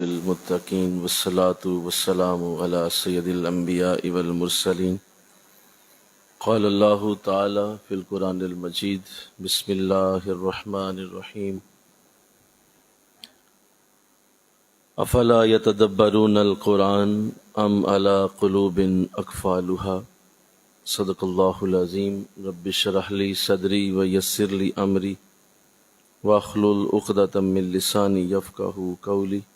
المتقین والصلاة والسلام علی سید الانبیاء والمرسلین قال اللہ تعالی فی القرآن المجید بسم اللہ الرحمن الرحیم افلا یتدبرون القرآن ام علی قلوب اقفالها صدق اللہ العظیم رب اشرح لی صدری ویسر لی امری واحلل عقدۃ من لسانی یفقہوا قولی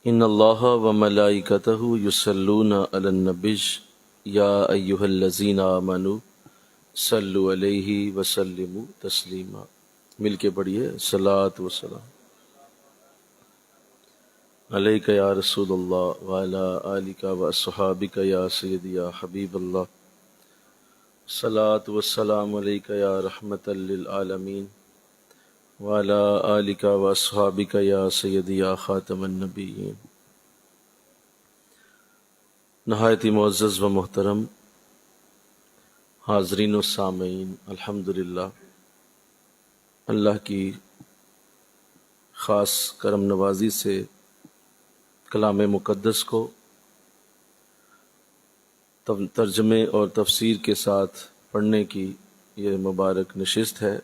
ان اللہ و ملائکتہ یصلون علی النبی یا ایہا الذین آمنوا صلوا علیہ وسلموا تسلیما۔ مل کے پڑھیے صلاۃ و سلام علیک یا رسول اللہ وعلی آلک و اصحابک یا سیدی یا حبیب اللہ، صلاۃ و سلام علیک یا رحمۃ للعالمین وعلی آلک و اصحابک یا سیدی یا خاتم النبیین۔ نہایت ہی معزز و محترم حاضرین و سامعین، الحمدللہ اللہ کی خاص کرم نوازی سے کلام مقدس کو ترجمے اور تفسیر کے ساتھ پڑھنے کی یہ مبارک نشست ہے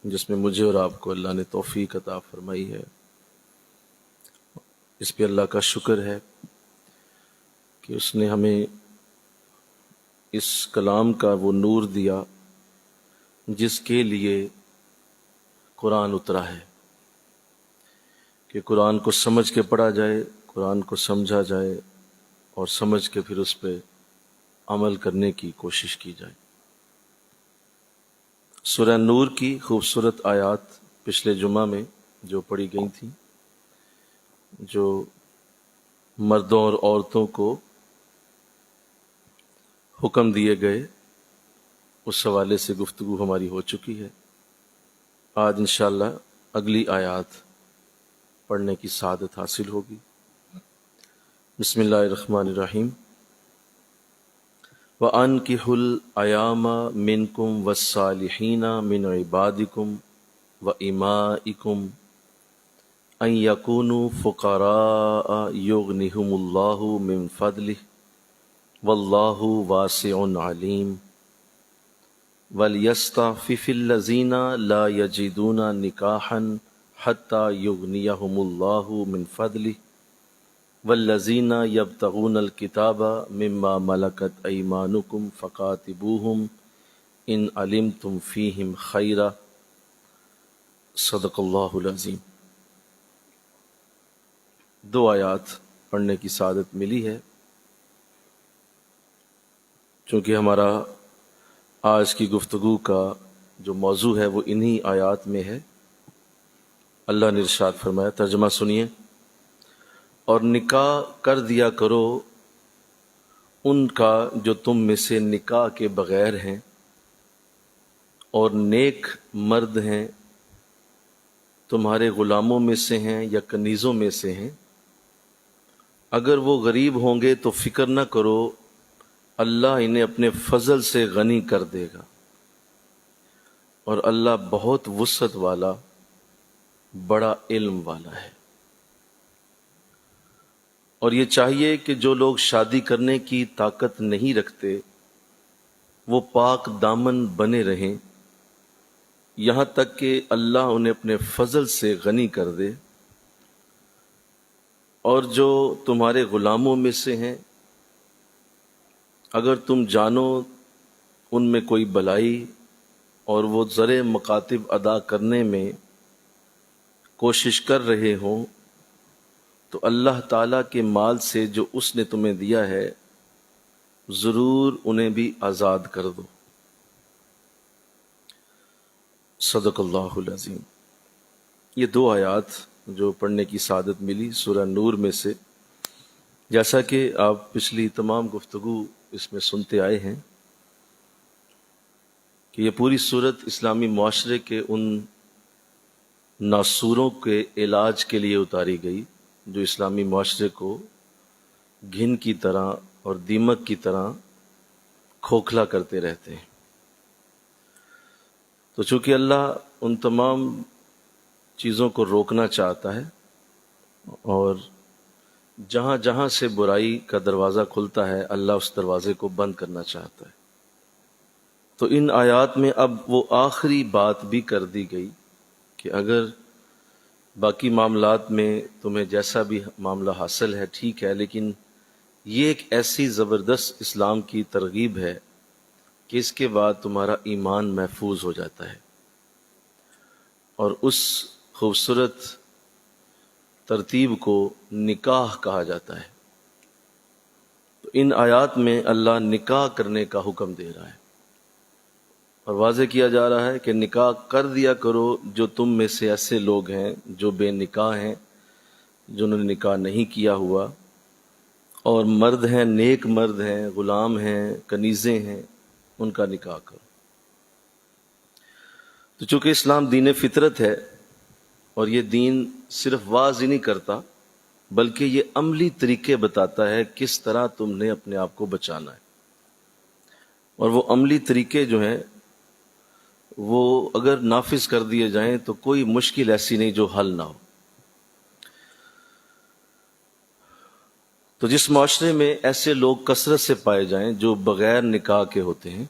جس میں مجھے اور آپ کو اللہ نے توفیق عطا فرمائی ہے۔ اس پہ اللہ کا شکر ہے کہ اس نے ہمیں اس کلام کا وہ نور دیا جس کے لیے قرآن اترا ہے، کہ قرآن کو سمجھ کے پڑھا جائے، قرآن کو سمجھا جائے اور سمجھ کے پھر اس پہ عمل کرنے کی کوشش کی جائے۔ سورہ نور کی خوبصورت آیات پچھلے جمعہ میں جو پڑھی گئی تھیں، جو مردوں اور عورتوں کو حکم دیے گئے، اس حوالے سے گفتگو ہماری ہو چکی ہے۔ آج انشاءاللہ اگلی آیات پڑھنے کی سعادت حاصل ہوگی۔ بسم اللہ الرحمن الرحیم۔ وَأَنكِحُوا الْأَيَامَ مِنكُمْ وَالصَّالِحِينَ مِنْ عِبَادِكُمْ وَإِمَائِكُمْ أَنْ يَكُونُوا فُقَرَاءَ يُغْنِهُمُ اللَّهُ مِنْ فَضْلِهِ وَاللَّهُ وَاسِعٌ عَلِيمٌ وَلْيَسْتَعْفِفِ الَّذِينَ لَا يَجِدُونَ نِكَاحًا حَتَّى يُغْنِيَهُمُ اللَّهُ مِنْ فَضْلِهِ والذین یبتغون الکتاب مما ملکت ایمانکم فقاتبوہم ان علمتم فیہم خیرا، صدق اللہ العظیم۔ دو آیات پڑھنے کی سعادت ملی ہے۔ چونکہ ہمارا آج کی گفتگو کا جو موضوع ہے وہ انہی آیات میں ہے، اللہ نے ارشاد فرمایا، ترجمہ سنیے، اور نکاح کر دیا کرو ان کا جو تم میں سے نکاح کے بغیر ہیں اور نیک مرد ہیں، تمہارے غلاموں میں سے ہیں یا کنیزوں میں سے ہیں۔ اگر وہ غریب ہوں گے تو فکر نہ کرو، اللہ انہیں اپنے فضل سے غنی کر دے گا، اور اللہ بہت وسعت والا، بڑا علم والا ہے۔ اور یہ چاہیے کہ جو لوگ شادی کرنے کی طاقت نہیں رکھتے وہ پاک دامن بنے رہیں یہاں تک کہ اللہ انہیں اپنے فضل سے غنی کر دے۔ اور جو تمہارے غلاموں میں سے ہیں، اگر تم جانو ان میں کوئی بلائی اور وہ زر مکاتب ادا کرنے میں کوشش کر رہے ہوں تو اللہ تعالیٰ کے مال سے جو اس نے تمہیں دیا ہے ضرور انہیں بھی آزاد کر دو، صدق اللہ العظیم۔ یہ دو آیات جو پڑھنے کی سعادت ملی سورہ نور میں سے، جیسا کہ آپ پچھلی تمام گفتگو اس میں سنتے آئے ہیں کہ یہ پوری صورت اسلامی معاشرے کے ان ناسوروں کے علاج کے لیے اتاری گئی جو اسلامی معاشرے کو گھن کی طرح اور دیمک کی طرح کھوکھلا کرتے رہتے ہیں۔ تو چونکہ اللہ ان تمام چیزوں کو روکنا چاہتا ہے اور جہاں جہاں سے برائی کا دروازہ کھلتا ہے اللہ اس دروازے کو بند کرنا چاہتا ہے۔ تو ان آیات میں اب وہ آخری بات بھی کر دی گئی کہ اگر باقی معاملات میں تمہیں جیسا بھی معاملہ حاصل ہے ٹھیک ہے، لیکن یہ ایک ایسی زبردست اسلام کی ترغیب ہے کہ اس کے بعد تمہارا ایمان محفوظ ہو جاتا ہے، اور اس خوبصورت ترتیب کو نکاح کہا جاتا ہے۔ تو ان آیات میں اللہ نکاح کرنے کا حکم دے رہا ہے اور واضح کیا جا رہا ہے کہ نکاح کر دیا کرو جو تم میں سے ایسے لوگ ہیں جو بے نکاح ہیں، جنہوں نے نکاح نہیں کیا ہوا، اور مرد ہیں، نیک مرد ہیں، غلام ہیں، کنیزیں ہیں، ان کا نکاح کرو۔ تو چونکہ اسلام دین فطرت ہے اور یہ دین صرف واعظ ہی نہیں کرتا بلکہ یہ عملی طریقے بتاتا ہے کس طرح تم نے اپنے آپ کو بچانا ہے، اور وہ عملی طریقے جو ہیں وہ اگر نافذ کر دیے جائیں تو کوئی مشکل ایسی نہیں جو حل نہ ہو۔ تو جس معاشرے میں ایسے لوگ کثرت سے پائے جائیں جو بغیر نکاح کے ہوتے ہیں،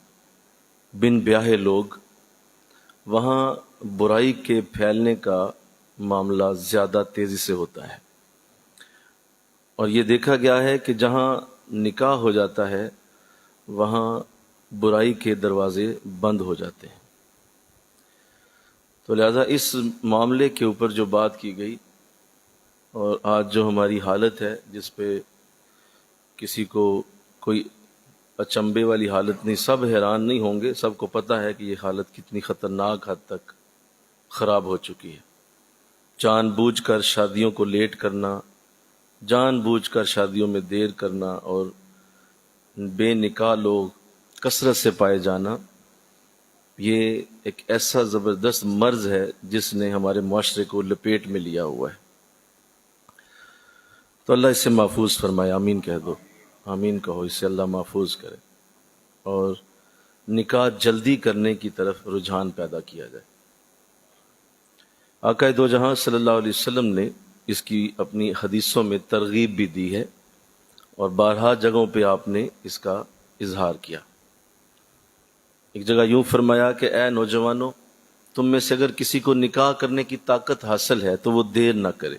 بن بیاہے لوگ، وہاں برائی کے پھیلنے کا معاملہ زیادہ تیزی سے ہوتا ہے، اور یہ دیکھا گیا ہے کہ جہاں نکاح ہو جاتا ہے وہاں برائی کے دروازے بند ہو جاتے ہیں۔ تو لہذا اس معاملے کے اوپر جو بات کی گئی اور آج جو ہماری حالت ہے جس پہ کسی کو کوئی اچنبے والی حالت نہیں، سب حیران نہیں ہوں گے، سب کو پتہ ہے کہ یہ حالت کتنی خطرناک حد تک خراب ہو چکی ہے۔ جان بوجھ کر شادیوں کو لیٹ کرنا، جان بوجھ کر شادیوں میں دیر کرنا، اور بے نکاح لوگ کثرت سے پائے جانا، یہ ایک ایسا زبردست مرض ہے جس نے ہمارے معاشرے کو لپیٹ میں لیا ہوا ہے۔ تو اللہ اسے محفوظ فرمائے، آمین کہہ دو، آمین کہو، اسے اللہ محفوظ کرے اور نکاح جلدی کرنے کی طرف رجحان پیدا کیا جائے۔ آقا دو جہاں صلی اللہ علیہ وسلم نے اس کی اپنی حدیثوں میں ترغیب بھی دی ہے اور بارہا جگہوں پہ آپ نے اس کا اظہار کیا۔ ایک جگہ یوں فرمایا کہ اے نوجوانوں، تم میں سے اگر کسی کو نکاح کرنے کی طاقت حاصل ہے تو وہ دیر نہ کرے،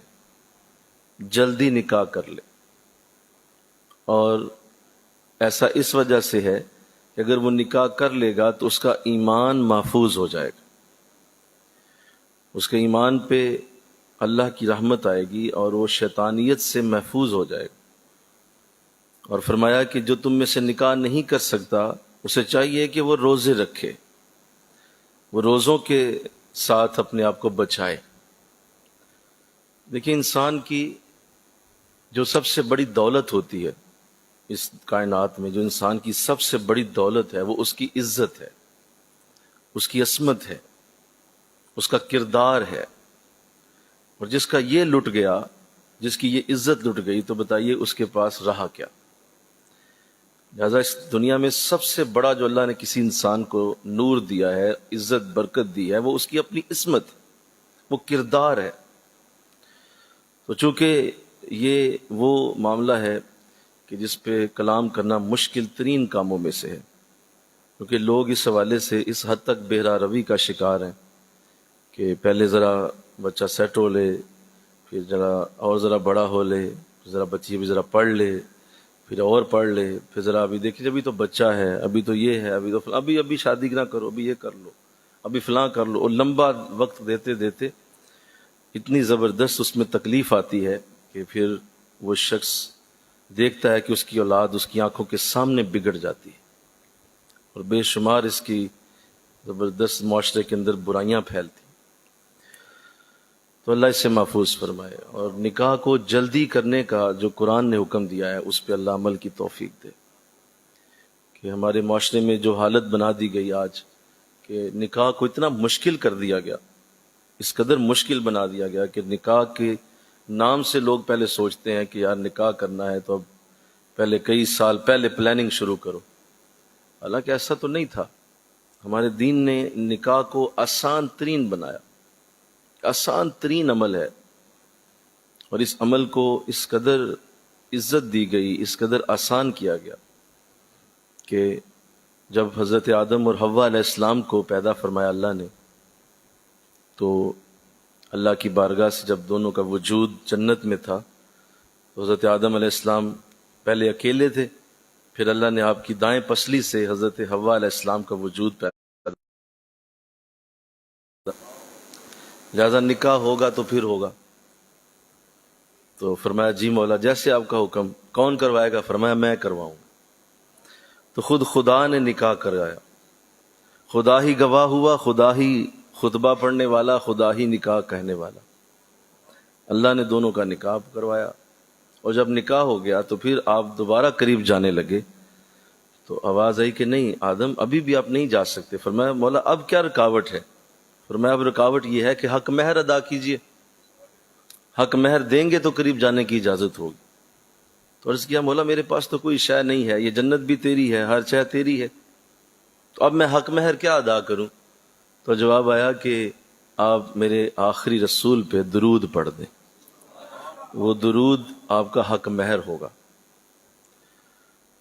جلدی نکاح کر لے، اور ایسا اس وجہ سے ہے کہ اگر وہ نکاح کر لے گا تو اس کا ایمان محفوظ ہو جائے گا، اس کے ایمان پہ اللہ کی رحمت آئے گی اور وہ شیطانیت سے محفوظ ہو جائے گا۔ اور فرمایا کہ جو تم میں سے نکاح نہیں کر سکتا اسے چاہیے کہ وہ روزے رکھے، وہ روزوں کے ساتھ اپنے آپ کو بچائے۔ دیکھیں، انسان کی جو سب سے بڑی دولت ہوتی ہے اس کائنات میں، جو انسان کی سب سے بڑی دولت ہے، وہ اس کی عزت ہے، اس کی عصمت ہے، اس کا کردار ہے، اور جس کا یہ لٹ گیا، جس کی یہ عزت لٹ گئی، تو بتائیے اس کے پاس رہا کیا۔ لہذا اس دنیا میں سب سے بڑا جو اللہ نے کسی انسان کو نور دیا ہے، عزت برکت دی ہے، وہ اس کی اپنی عصمت، وہ کردار ہے۔ تو چونکہ یہ وہ معاملہ ہے کہ جس پہ کلام کرنا مشکل ترین کاموں میں سے ہے، کیونکہ لوگ اس حوالے سے اس حد تک بہرا روی کا شکار ہیں کہ پہلے ذرا بچہ سیٹ ہو لے، پھر ذرا بڑا ہو لے، ذرا بچی بھی ذرا پڑھ لے، پھر اور پڑھ لے، پھر ذرا ابھی دیکھیے ابھی تو بچہ ہے، ابھی تو یہ ہے، ابھی تو ابھی شادی نہ کرو، ابھی یہ کر لو، ابھی فلاں کر لو، اور لمبا وقت دیتے دیتے اتنی زبردست اس میں تکلیف آتی ہے کہ پھر وہ شخص دیکھتا ہے کہ اس کی اولاد اس کی آنکھوں کے سامنے بگڑ جاتی ہے، اور بے شمار اس کی زبردست معاشرے کے اندر برائیاں پھیلتی۔ تو اللہ اس سے محفوظ فرمائے، اور نکاح کو جلدی کرنے کا جو قرآن نے حکم دیا ہے اس پہ اللہ عمل کی توفیق دے، کہ ہمارے معاشرے میں جو حالت بنا دی گئی آج کہ نکاح کو اتنا مشکل کر دیا گیا، اس قدر مشکل بنا دیا گیا کہ نکاح کے نام سے لوگ پہلے سوچتے ہیں کہ یار نکاح کرنا ہے تو اب پہلے کئی سال پہلے پلاننگ شروع کرو، حالانکہ ایسا تو نہیں تھا۔ ہمارے دین نے نکاح کو آسان ترین بنایا، آسان ترین عمل ہے، اور اس عمل کو اس قدر عزت دی گئی، اس قدر آسان کیا گیا کہ جب حضرت آدم اور حوا علیہ السلام کو پیدا فرمایا اللہ نے، تو اللہ کی بارگاہ سے جب دونوں کا وجود جنت میں تھا تو حضرت آدم علیہ السلام پہلے اکیلے تھے، پھر اللہ نے آپ کی دائیں پسلی سے حضرت حوا علیہ السلام کا وجود پیدا، لہذا نکاح ہوگا تو پھر ہوگا۔ تو فرمایا جی مولا جیسے آپ کا حکم، کون کروائے گا؟ فرمایا میں کرواؤں۔ تو خود خدا نے نکاح کرایا، خدا ہی گواہ ہوا، خدا ہی خطبہ پڑھنے والا، خدا ہی نکاح کہنے والا۔ اللہ نے دونوں کا نکاح کروایا، اور جب نکاح ہو گیا تو پھر آپ دوبارہ قریب جانے لگے تو آواز آئی کہ نہیں آدم ابھی بھی آپ نہیں جا سکتے۔ فرمایا مولا اب کیا رکاوٹ ہے؟ فرمایا اب رکاوٹ یہ ہے کہ حق مہر ادا کیجئے، حق مہر دیں گے تو قریب جانے کی اجازت ہوگی۔ تو عرض کیا مولا میرے پاس تو کوئی شے نہیں ہے، یہ جنت بھی تیری ہے، ہر شے تیری ہے، تو اب میں حق مہر کیا ادا کروں؟ تو جواب آیا کہ آپ میرے آخری رسول پہ درود پڑھ دیں، وہ درود آپ کا حق مہر ہوگا۔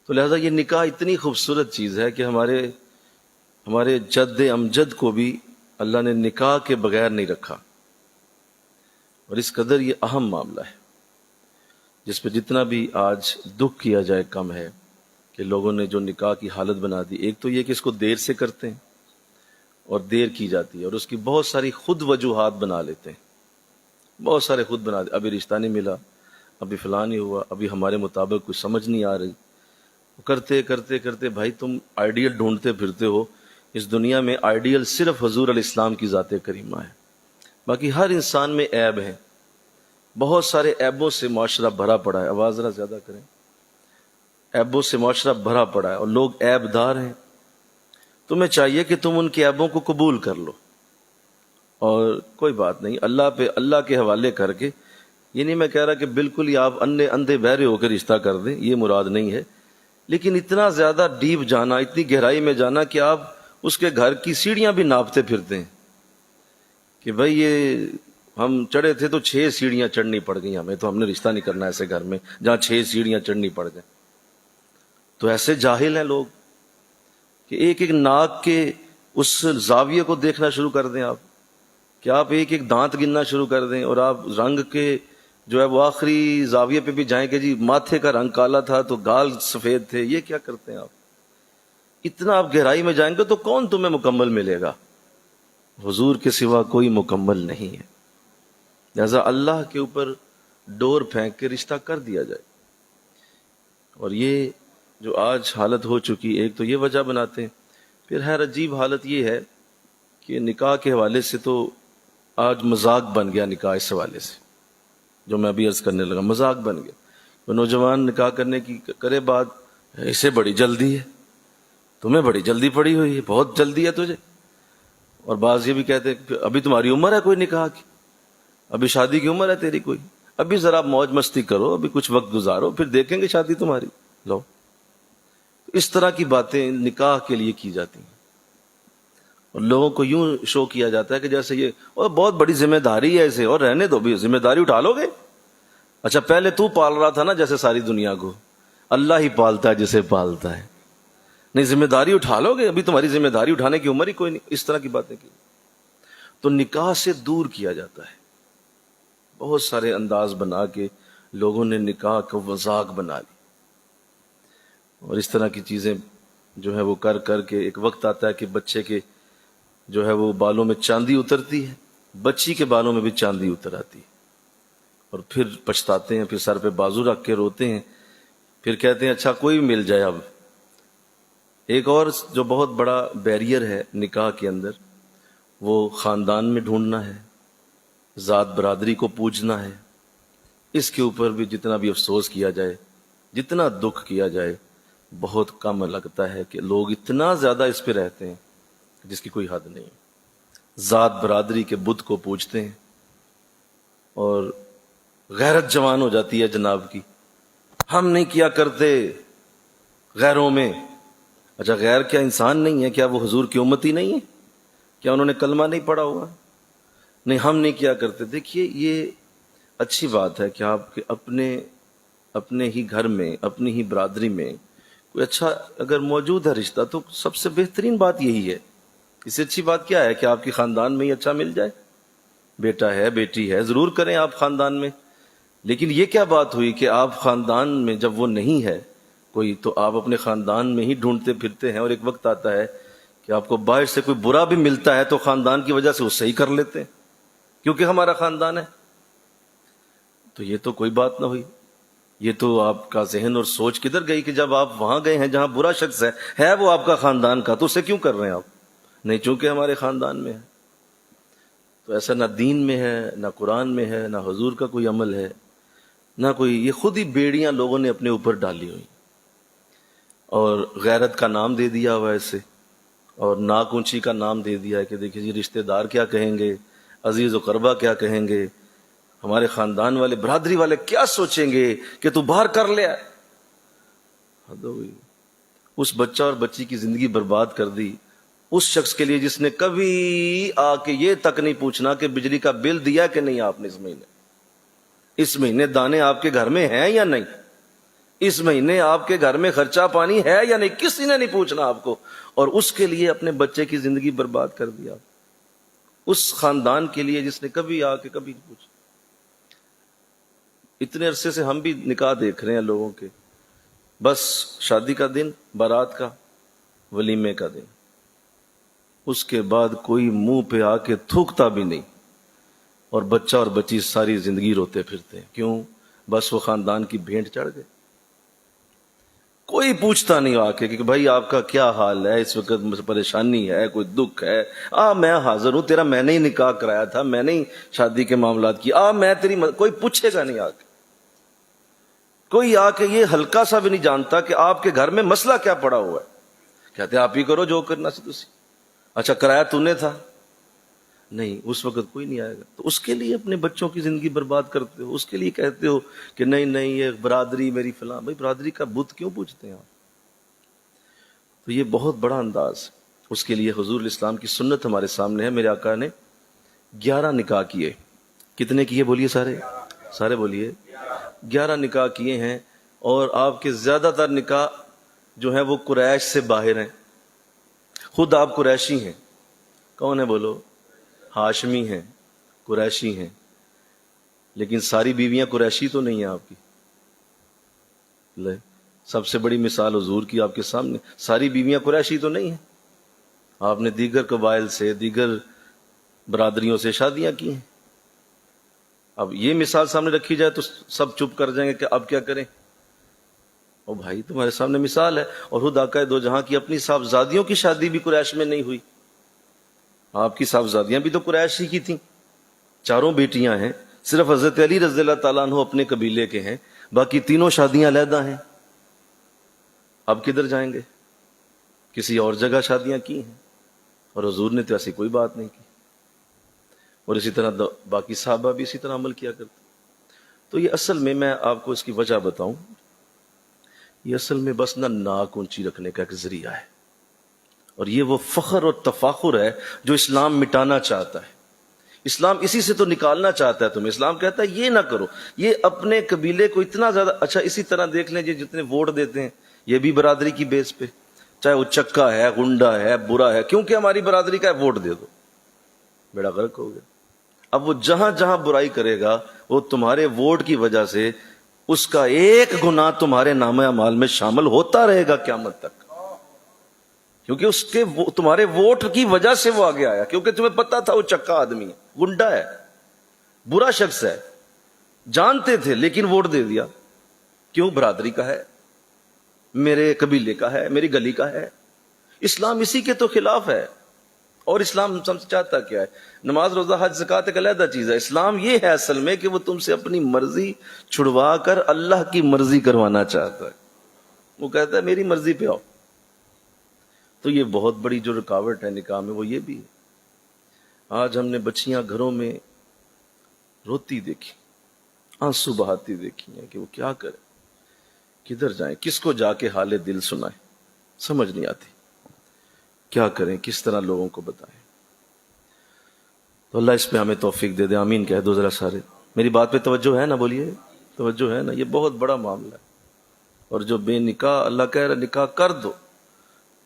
تو لہذا یہ نکاح اتنی خوبصورت چیز ہے کہ ہمارے جد امجد کو بھی اللہ نے نکاح کے بغیر نہیں رکھا، اور اس قدر یہ اہم معاملہ ہے جس پہ جتنا بھی آج دکھ کیا جائے کم ہے کہ لوگوں نے جو نکاح کی حالت بنا دی۔ ایک تو یہ کہ اس کو دیر سے کرتے ہیں اور دیر کی جاتی ہے، اور اس کی بہت ساری خود وجوہات بنا لیتے ہیں، بہت سارے خود بنا دے، ابھی رشتہ نہیں ملا، ابھی فلاں نہیں ہوا، ابھی ہمارے مطابق کچھ سمجھ نہیں آ رہی، کرتے کرتے کرتے بھائی تم آئیڈیل ڈھونڈتے پھرتے ہو۔ اس دنیا میں آئیڈیل صرف حضور علیہ السلام کی ذات کریمہ ہے، باقی ہر انسان میں عیب ہے، بہت سارے عیبوں سے معاشرہ بھرا پڑا ہے۔ آواز ذرا زیادہ کریں۔ عیبوں سے معاشرہ بھرا پڑا ہے اور لوگ عیب دار ہیں۔ تمہیں چاہیے کہ تم ان کے عیبوں کو قبول کر لو، اور کوئی بات نہیں، اللہ کے حوالے کر کے، یہ نہیں میں کہہ رہا کہ بالکل ہی آپ اندھے بہرے ہو کے رشتہ کر دیں، یہ مراد نہیں ہے، لیکن اتنا زیادہ ڈیپ جانا، اتنی گہرائی میں جانا کہ آپ اس کے گھر کی سیڑھیاں بھی ناپتے پھرتے ہیں کہ بھئی یہ ہم چڑھے تھے تو 6 سیڑھیاں چڑھنی پڑ گئی ہمیں، تو ہم نے رشتہ نہیں کرنا ایسے گھر میں جہاں 6 سیڑھیاں چڑھنی پڑ جائیں۔ تو ایسے جاہل ہیں لوگ کہ ایک ایک ناک کے اس زاویے کو دیکھنا شروع کر دیں آپ، کہ آپ ایک ایک دانت گننا شروع کر دیں، اور آپ رنگ کے جو ہے وہ آخری زاویے پہ بھی جائیں کہ جی ماتھے کا رنگ کالا تھا تو گال سفید تھے، یہ کیا کرتے ہیں آپ؟ اتنا آپ گہرائی میں جائیں گے تو کون تمہیں مکمل ملے گا؟ حضور کے سوا کوئی مکمل نہیں ہے۔ لہذا اللہ کے اوپر ڈور پھینک کے رشتہ کر دیا جائے۔ اور یہ جو آج حالت ہو چکی، ایک تو یہ وجہ بناتے ہیں، پھر خیر عجیب حالت یہ ہے کہ نکاح کے حوالے سے تو آج مذاق بن گیا، نکاح اس حوالے سے جو میں ابھی عرض کرنے لگا مذاق بن گیا۔ وہ نوجوان نکاح کرنے کی کرے بات، اسے بڑی جلدی ہے، تمہیں بڑی جلدی پڑی ہوئی ہے، بہت جلدی ہے تجھے۔ اور بعض یہ بھی کہتے ہیں کہ ابھی تمہاری عمر ہے کوئی نکاح کی، ابھی شادی کی عمر ہے تیری کوئی، ابھی ذرا موج مستی کرو، ابھی کچھ وقت گزارو، پھر دیکھیں گے شادی تمہاری۔ لو، اس طرح کی باتیں نکاح کے لیے کی جاتی ہیں، اور لوگوں کو یوں شو کیا جاتا ہے کہ جیسے یہ اور بہت بڑی ذمہ داری ہے اسے، اور رہنے دو، بھی ذمہ داری اٹھا لو گے؟ اچھا پہلے تو پال رہا تھا نا جیسے ساری دنیا کو، اللہ ہی پالتا ہے جسے پالتا ہے، نہیں ذمہ داری اٹھا لو گے؟ ابھی تمہاری ذمہ داری اٹھانے کی عمر ہی کوئی نہیں۔ اس طرح کی باتیں کی تو نکاح سے دور کیا جاتا ہے، بہت سارے انداز بنا کے لوگوں نے نکاح کو مذاق بنا لی، اور اس طرح کی چیزیں جو ہے وہ کر کر کے ایک وقت آتا ہے کہ بچے کے جو ہے وہ بالوں میں چاندی اترتی ہے، بچی کے بالوں میں بھی چاندی اتر آتی ہے، اور پھر پچھتاتے ہیں، پھر سر پہ بازو رکھ کے روتے ہیں، پھر کہتے ہیں اچھا کوئی مل جائے۔ اب ایک اور جو بہت بڑا بیریئر ہے نکاح کے اندر، وہ خاندان میں ڈھونڈنا ہے، ذات برادری کو پوجنا ہے۔ اس کے اوپر بھی جتنا بھی افسوس کیا جائے، جتنا دکھ کیا جائے، بہت کم لگتا ہے کہ لوگ اتنا زیادہ اس پہ رہتے ہیں جس کی کوئی حد نہیں۔ ذات برادری کے بت کو پوجتے ہیں، اور غیرت جوان ہو جاتی ہے جناب کی، ہم نہیں کیا کرتے غیروں میں۔ اچھا غیر کیا انسان نہیں ہے؟ کیا وہ حضور کی امتی نہیں ہے؟ کیا انہوں نے کلمہ نہیں پڑھا ہوا؟ نہیں ہم نہیں کیا کرتے۔ دیکھیے یہ اچھی بات ہے کہ آپ کے اپنے ہی گھر میں، اپنی ہی برادری میں کوئی اچھا اگر موجود ہے رشتہ، تو سب سے بہترین بات یہی ہے۔ اس سے اچھی بات کیا ہے کہ آپ کے خاندان میں ہی اچھا مل جائے، بیٹا ہے بیٹی ہے، ضرور کریں آپ خاندان میں۔ لیکن یہ کیا بات ہوئی کہ آپ خاندان میں جب وہ نہیں ہے کوئی، تو آپ اپنے خاندان میں ہی ڈھونڈتے پھرتے ہیں، اور ایک وقت آتا ہے کہ آپ کو باہر سے کوئی برا بھی ملتا ہے تو خاندان کی وجہ سے وہ صحیح کر لیتے ہیں کیونکہ ہمارا خاندان ہے۔ تو یہ تو کوئی بات نہ ہوئی۔ یہ تو آپ کا ذہن اور سوچ کدھر گئی کہ جب آپ وہاں گئے ہیں جہاں برا شخص ہے وہ آپ کا خاندان کا، تو اسے کیوں کر رہے ہیں آپ؟ نہیں، چونکہ ہمارے خاندان میں ہے۔ تو ایسا نہ دین میں ہے، نہ قرآن میں ہے، نہ حضور کا کوئی عمل ہے، نہ کوئی، یہ خود ہی بیڑیاں لوگوں نے اپنے اوپر ڈالی ہوئی، اور غیرت کا نام دے دیا ہوا ایسے، اور ناک اونچی کا نام دے دیا ہے کہ دیکھیے جی رشتہ دار کیا کہیں گے، عزیز و قربا کیا کہیں گے، ہمارے خاندان والے، برادری والے کیا سوچیں گے کہ تو باہر کر لیا۔ حد ہو گئی۔ اس بچہ اور بچی کی زندگی برباد کر دی اس شخص کے لیے جس نے کبھی آ کے یہ تک نہیں پوچھنا کہ بجلی کا بل دیا کہ نہیں آپ نے اس مہینے دانے آپ کے گھر میں ہیں یا نہیں، اس مہینے آپ کے گھر میں خرچہ پانی ہے یا نہیں، کسی نے نہیں پوچھنا آپ کو، اور اس کے لیے اپنے بچے کی زندگی برباد کر دیا، اس خاندان کے لیے جس نے کبھی آ کے کبھی نہیں پوچھا۔ اتنے عرصے سے ہم بھی نکاح دیکھ رہے ہیں لوگوں کے، بس شادی کا دن، بارات کا، ولیمے کا دن، اس کے بعد کوئی منہ پہ آ کے تھوکتا بھی نہیں، اور بچہ اور بچی ساری زندگی روتے پھرتے ہیں۔ کیوں؟ بس وہ خاندان کی بھینٹ چڑھ گئے۔ کوئی پوچھتا نہیں آ کے کہ بھائی آپ کا کیا حال ہے، اس وقت مجھے پریشانی ہے، کوئی دکھ ہے، میں حاضر ہوں، تیرا میں نے ہی نکاح کرایا تھا، میں نے ہی شادی کے معاملات کی، میں تیری کوئی پوچھے گا نہیں آ کے۔ کوئی آ کے یہ ہلکا سا بھی نہیں جانتا کہ آپ کے گھر میں مسئلہ کیا پڑا ہوا ہے۔ کہتے آپ ہی کرو جو کرنا سی تسی۔ اچھا کرایا تو نے تھا؟ نہیں، اس وقت کوئی نہیں آئے گا۔ تو اس کے لیے اپنے بچوں کی زندگی برباد کرتے ہو، اس کے لیے کہتے ہو کہ نہیں یہ برادری میری فلاں۔ بھائی برادری کا بت کیوں پوچھتے ہیں آپ؟ تو یہ بہت بڑا انداز۔ اس کے لیے حضور الاسلام کی سنت ہمارے سامنے ہے۔ میرے آقا نے 11 نکاح کیے۔ کتنے کیے بولیے؟ سارے بولیے۔ 11 نکاح کیے ہیں، اور آپ کے زیادہ تر نکاح جو ہیں وہ قریش سے باہر ہیں۔ خود آپ قریشی ہیں۔ کون ہے بولو؟ ہاشمی ہیں، قریشی ہیں، لیکن ساری بیویاں قریشی تو نہیں ہیں آپ کی۔ لے، سب سے بڑی مثال حضور کی آپ کے سامنے، ساری بیویاں قریشی تو نہیں ہیں۔ آپ نے دیگر قبائل سے، دیگر برادریوں سے شادیاں کی ہیں۔ اب یہ مثال سامنے رکھی جائے تو سب چپ کر جائیں گے کہ اب کیا کریں۔ او بھائی تمہارے سامنے مثال ہے، اور خود آقا دو جہاں کی اپنی صاحبزادیوں کی شادی بھی قریش میں نہیں ہوئی۔ آپ کی صاحبزادیاں بھی تو قریش ہی کی تھیں، 4 بیٹیاں ہیں، صرف حضرت علی رضی اللہ تعالیٰ عنہ اپنے قبیلے کے ہیں، باقی تینوں شادیاں علیحدہ ہیں۔ اب کدھر جائیں گے؟ کسی اور جگہ شادیاں کی ہیں، اور حضور نے تو ایسی کوئی بات نہیں کی، اور اسی طرح باقی صحابہ بھی اسی طرح عمل کیا کرتے۔ تو یہ اصل میں آپ کو اس کی وجہ بتاؤں، یہ اصل میں بس ناک اونچی رکھنے کا ایک ذریعہ ہے، اور یہ وہ فخر اور تفاخر ہے جو اسلام مٹانا چاہتا ہے۔ اسلام اسی سے تو نکالنا چاہتا ہے تمہیں۔ اسلام کہتا ہے یہ نہ کرو، یہ اپنے قبیلے کو اتنا زیادہ۔ اچھا اسی طرح دیکھ لیں جتنے ووٹ دیتے ہیں یہ بھی برادری کی بیس پہ، چاہے وہ چکا ہے، گنڈا ہے، برا ہے، کیونکہ ہماری برادری کا ہے ووٹ دے دو، بیڑا غرق ہو گیا۔ اب وہ جہاں جہاں برائی کرے گا وہ تمہارے ووٹ کی وجہ سے اس کا ایک گناہ تمہارے نامہ اعمال میں شامل ہوتا رہے گا قیامت تک، کیونکہ اس کے تمہارے ووٹ کی وجہ سے وہ آگے آیا، کیونکہ تمہیں پتا تھا وہ چکا آدمی ہے، گنڈا ہے، برا شخص ہے، جانتے تھے لیکن ووٹ دے دیا۔ کیوں؟ برادری کا ہے، میرے قبیلے کا ہے، میری گلی کا ہے۔ اسلام اسی کے تو خلاف ہے۔ اور اسلام چاہتا کیا ہے؟ نماز، روزہ، حج، زکوٰۃ ایک علیحدہ چیز ہے۔ اسلام یہ ہے اصل میں کہ وہ تم سے اپنی مرضی چھڑوا کر اللہ کی مرضی کروانا چاہتا ہے۔ وہ کہتا ہے میری مرضی پہ آؤ۔ تو یہ بہت بڑی جو رکاوٹ ہے نکاح میں وہ یہ بھی ہے۔ آج ہم نے بچیاں گھروں میں روتی دیکھی، آنسو بہاتی دیکھی ہیں کہ وہ کیا کریں، کدھر جائیں، کس کو جا کے حال دل سنائیں، سمجھ نہیں آتی کیا کریں، کس طرح لوگوں کو بتائیں۔ تو اللہ اس پہ ہمیں توفیق دے دے، آمین کہہ دو ذرا سارے۔ میری بات پہ توجہ ہے نا؟ بولیے توجہ ہے نا؟ یہ بہت بڑا معاملہ ہے. اور جو بے نکاح، اللہ کہہ رہا نکاح کر دو،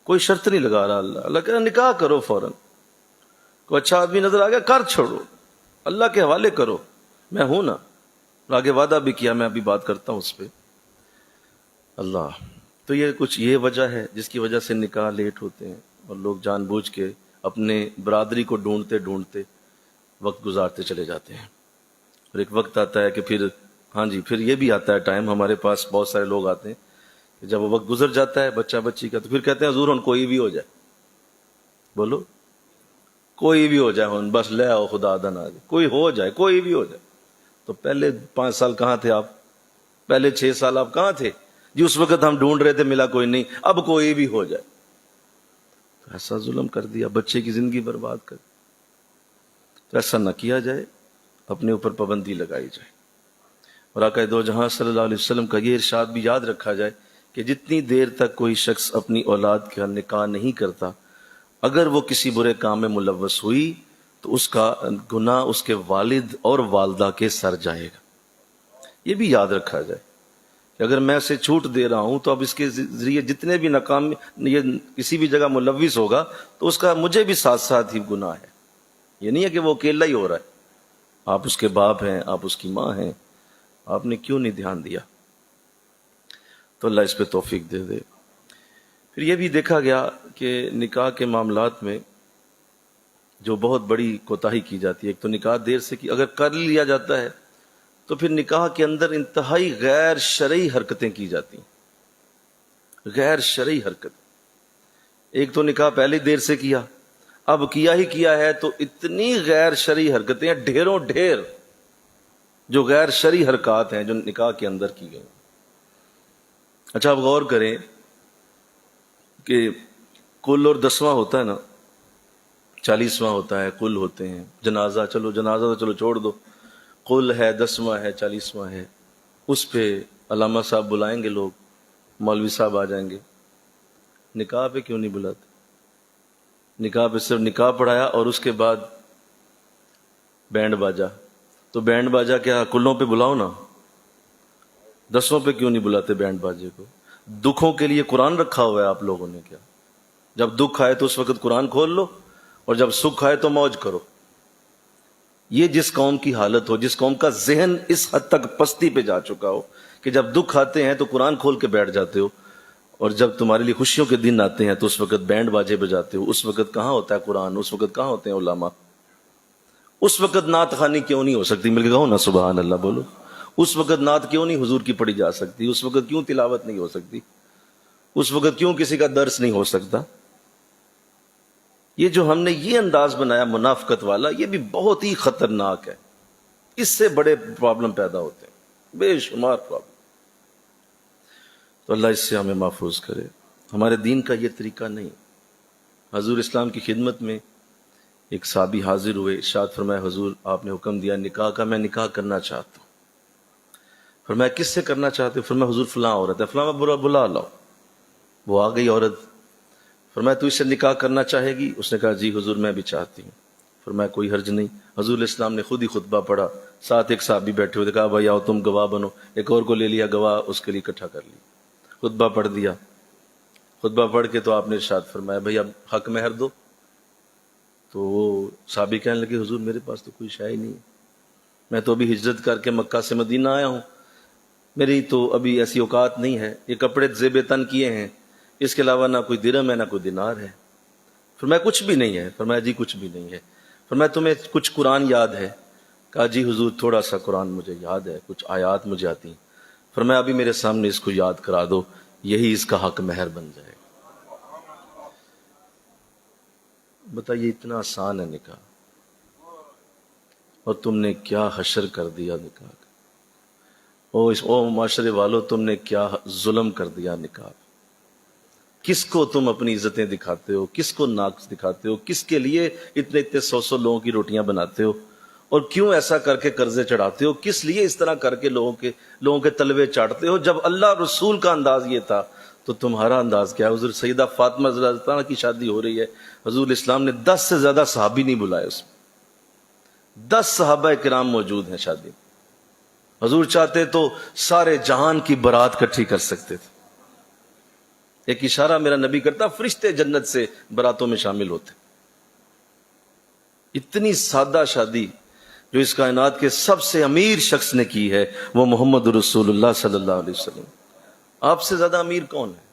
کوئی شرط نہیں لگا رہا. اللہ کہہ رہا نکاح کرو فوراً. کوئی اچھا آدمی نظر آ گیا کر چھوڑو، اللہ کے حوالے کرو، میں ہوں نا. آگے وعدہ بھی کیا، میں ابھی بات کرتا ہوں اس پہ. اللہ تو یہ کچھ یہ وجہ ہے جس کی وجہ سے نکاح لیٹ ہوتے ہیں، اور لوگ جان بوجھ کے اپنے برادری کو ڈھونڈتے ڈھونڈتے وقت گزارتے چلے جاتے ہیں. اور ایک وقت آتا ہے کہ پھر ہاں جی پھر یہ بھی آتا ہے ٹائم، ہمارے پاس بہت سارے لوگ آتے ہیں کہ جب وہ وقت گزر جاتا ہے بچہ بچی کا، تو پھر کہتے ہیں حضور ہن کوئی بھی ہو جائے. بولو کوئی بھی ہو جائے ہن، بس لے آؤ خدا دا نا، کوئی ہو جائے، کوئی بھی ہو جائے. تو پہلے 5 سال کہاں تھے آپ؟ پہلے 6 سال آپ کہاں تھے جی؟ اس وقت ہم ڈھونڈ رہے تھے ملا کوئی نہیں، اب کوئی بھی ہو جائے. تو ایسا ظلم کر دیا، بچے کی زندگی برباد کر دی. تو ایسا نہ کیا جائے، اپنے اوپر پابندی لگائی جائے. اور آقا دو جہاں صلی اللہ علیہ وسلم کا یہ ارشاد بھی یاد رکھا جائے کہ جتنی دیر تک کوئی شخص اپنی اولاد کا نکاح نہیں کرتا، اگر وہ کسی برے کام میں ملوث ہوئی تو اس کا گناہ اس کے والد اور والدہ کے سر جائے گا. یہ بھی یاد رکھا جائے کہ اگر میں اسے چھوٹ دے رہا ہوں تو اب اس کے ذریعے جتنے بھی ناکام یہ کسی بھی جگہ ملوث ہوگا تو اس کا مجھے بھی ساتھ ساتھ ہی گناہ ہے. یہ نہیں ہے کہ وہ اکیلا ہی ہو رہا ہے، آپ اس کے باپ ہیں، آپ اس کی ماں ہیں، آپ نے کیوں نہیں دھیان دیا؟ تو اللہ اس پہ توفیق دے دے. پھر یہ بھی دیکھا گیا کہ نکاح کے معاملات میں جو بہت بڑی کوتاہی کی جاتی ہے. ایک تو نکاح دیر سے کی، اگر کر لیا جاتا ہے تو پھر نکاح کے اندر انتہائی غیر شرعی حرکتیں کی جاتی ہیں. غیر شرعی حرکت، ایک تو نکاح پہلے دیر سے کیا، اب کیا ہی کیا ہے تو اتنی غیر شرعی حرکتیں، ڈھیروں ڈھیر جو غیر شرعی حرکات ہیں جو نکاح کے اندر کی گئی. اچھا آپ غور کریں کہ کل اور 10واں ہوتا ہے نا، 40واں ہوتا ہے، کل ہوتے ہیں. جنازہ، چلو جنازہ تو چلو چھوڑ دو، کل ہے، 10واں ہے، 40واں ہے، اس پہ علامہ صاحب بلائیں گے، لوگ مولوی صاحب آ جائیں گے. نکاح پہ کیوں نہیں بلاتے؟ نکاح پہ صرف نکاح پڑھایا اور اس کے بعد بینڈ باجا. تو بینڈ باجا کیا کلوں پہ بلاؤ نا، 10واں پہ کیوں نہیں بلاتے بینڈ باجے کو؟ دکھوں کے لیے قرآن رکھا ہوا ہے آپ لوگوں نے کیا؟ جب دکھ آئے تو اس وقت قرآن کھول لو، اور جب سکھ آئے تو موج کرو. یہ جس قوم کی حالت ہو، جس قوم کا ذہن اس حد تک پستی پہ جا چکا ہو کہ جب دکھ آتے ہیں تو قرآن کھول کے بیٹھ جاتے ہو، اور جب تمہارے لیے خوشیوں کے دن آتے ہیں تو اس وقت بینڈ باجے بجاتے ہو. اس وقت کہاں ہوتا ہے قرآن؟ اس وقت کہاں ہوتے ہیں علماء؟ اس وقت نعت خوانی کیوں نہیں ہو سکتی؟ مل کے کہو نا سبحان اللہ بولو. اس وقت نعت کیوں نہیں حضور کی پڑھی جا سکتی؟ اس وقت کیوں تلاوت نہیں ہو سکتی؟ اس وقت کیوں کسی کا درس نہیں ہو سکتا؟ یہ جو ہم نے یہ انداز بنایا منافقت والا، یہ بھی بہت ہی خطرناک ہے. اس سے بڑے پرابلم پیدا ہوتے ہیں، بے شمار پرابلم. تو اللہ اس سے ہمیں محفوظ کرے. ہمارے دین کا یہ طریقہ نہیں. حضور اسلام کی خدمت میں ایک صحابی حاضر ہوئے، ارشاد فرمایا حضور آپ نے حکم دیا نکاح کا، میں نکاح کرنا چاہتا ہوں. فرمایا کس سے کرنا چاہتے ہو؟ فرمایا حضور فلاں عورت ہے، فلاں بلا لاؤ. وہ آ گئی عورت. فرمایا تو اس سے نکاح کرنا چاہے گی؟ اس نے کہا جی حضور میں بھی چاہتی ہوں. فرمایا کوئی حرج نہیں. حضور اسلام نے خود ہی خطبہ پڑھا، ساتھ ایک صحابی بیٹھے ہوئے، کہا بھائی آؤ تم گواہ بنو. ایک اور کو لے لیا گواہ، اس کے لیے اکٹھا کر لی. خطبہ پڑھ دیا. خطبہ پڑھ کے تو آپ نے ارشاد فرمایا بھائی اب حق مہر دو. تو وہ صحابی کہنے لگے حضور میرے پاس تو کوئی شے ہی نہیں ہے، میں تو ابھی ہجرت کر کے مکہ سے مدینہ آیا ہوں، میری تو ابھی ایسی اوقات نہیں ہے، یہ کپڑے زیب تن کیے ہیں، اس کے علاوہ نہ کوئی درہم ہے نہ کوئی دینار ہے. فرمایا کچھ بھی نہیں ہے. فرمایا جی کچھ بھی نہیں ہے. فرمایا تمہیں کچھ قرآن یاد ہے؟ کہا جی حضور تھوڑا سا قرآن مجھے یاد ہے، کچھ آیات مجھے آتی ہیں. فرمایا ابھی میرے سامنے اس کو یاد کرا دو، یہی اس کا حق مہر بن جائے گا. بتائیے اتنا آسان ہے نکاح، اور تم نے کیا حشر کر دیا نکاح کا. او معاشرے والو تم نے کیا ظلم کر دیا نکاح. کس کو تم اپنی عزتیں دکھاتے ہو، کس کو ناقص دکھاتے ہو، کس کے لیے اتنے 100 لوگوں کی روٹیاں بناتے ہو، اور کیوں ایسا کر کے قرضے چڑھاتے ہو؟ کس لیے اس طرح کر کے لوگوں کے تلوے چاٹتے ہو؟ جب اللہ رسول کا انداز یہ تھا تو تمہارا انداز کیا ہے؟ حضور سیدہ فاطمہ رضی اللہ عنہ کی شادی ہو رہی ہے، حضور اسلام نے 10 سے زیادہ صحابی نہیں بلائے، اس میں 10 صحابہ کرام موجود ہیں شادی. حضور چاہتے تو سارے جہان کی بارات اکٹھی کر سکتے تھے. ایک اشارہ میرا نبی کرتا، فرشتے جنت سے باراتوں میں شامل ہوتے. اتنی سادہ شادی جو اس کائنات کے سب سے امیر شخص نے کی ہے وہ محمد رسول اللہ صلی اللہ علیہ وسلم. آپ سے زیادہ امیر کون ہے؟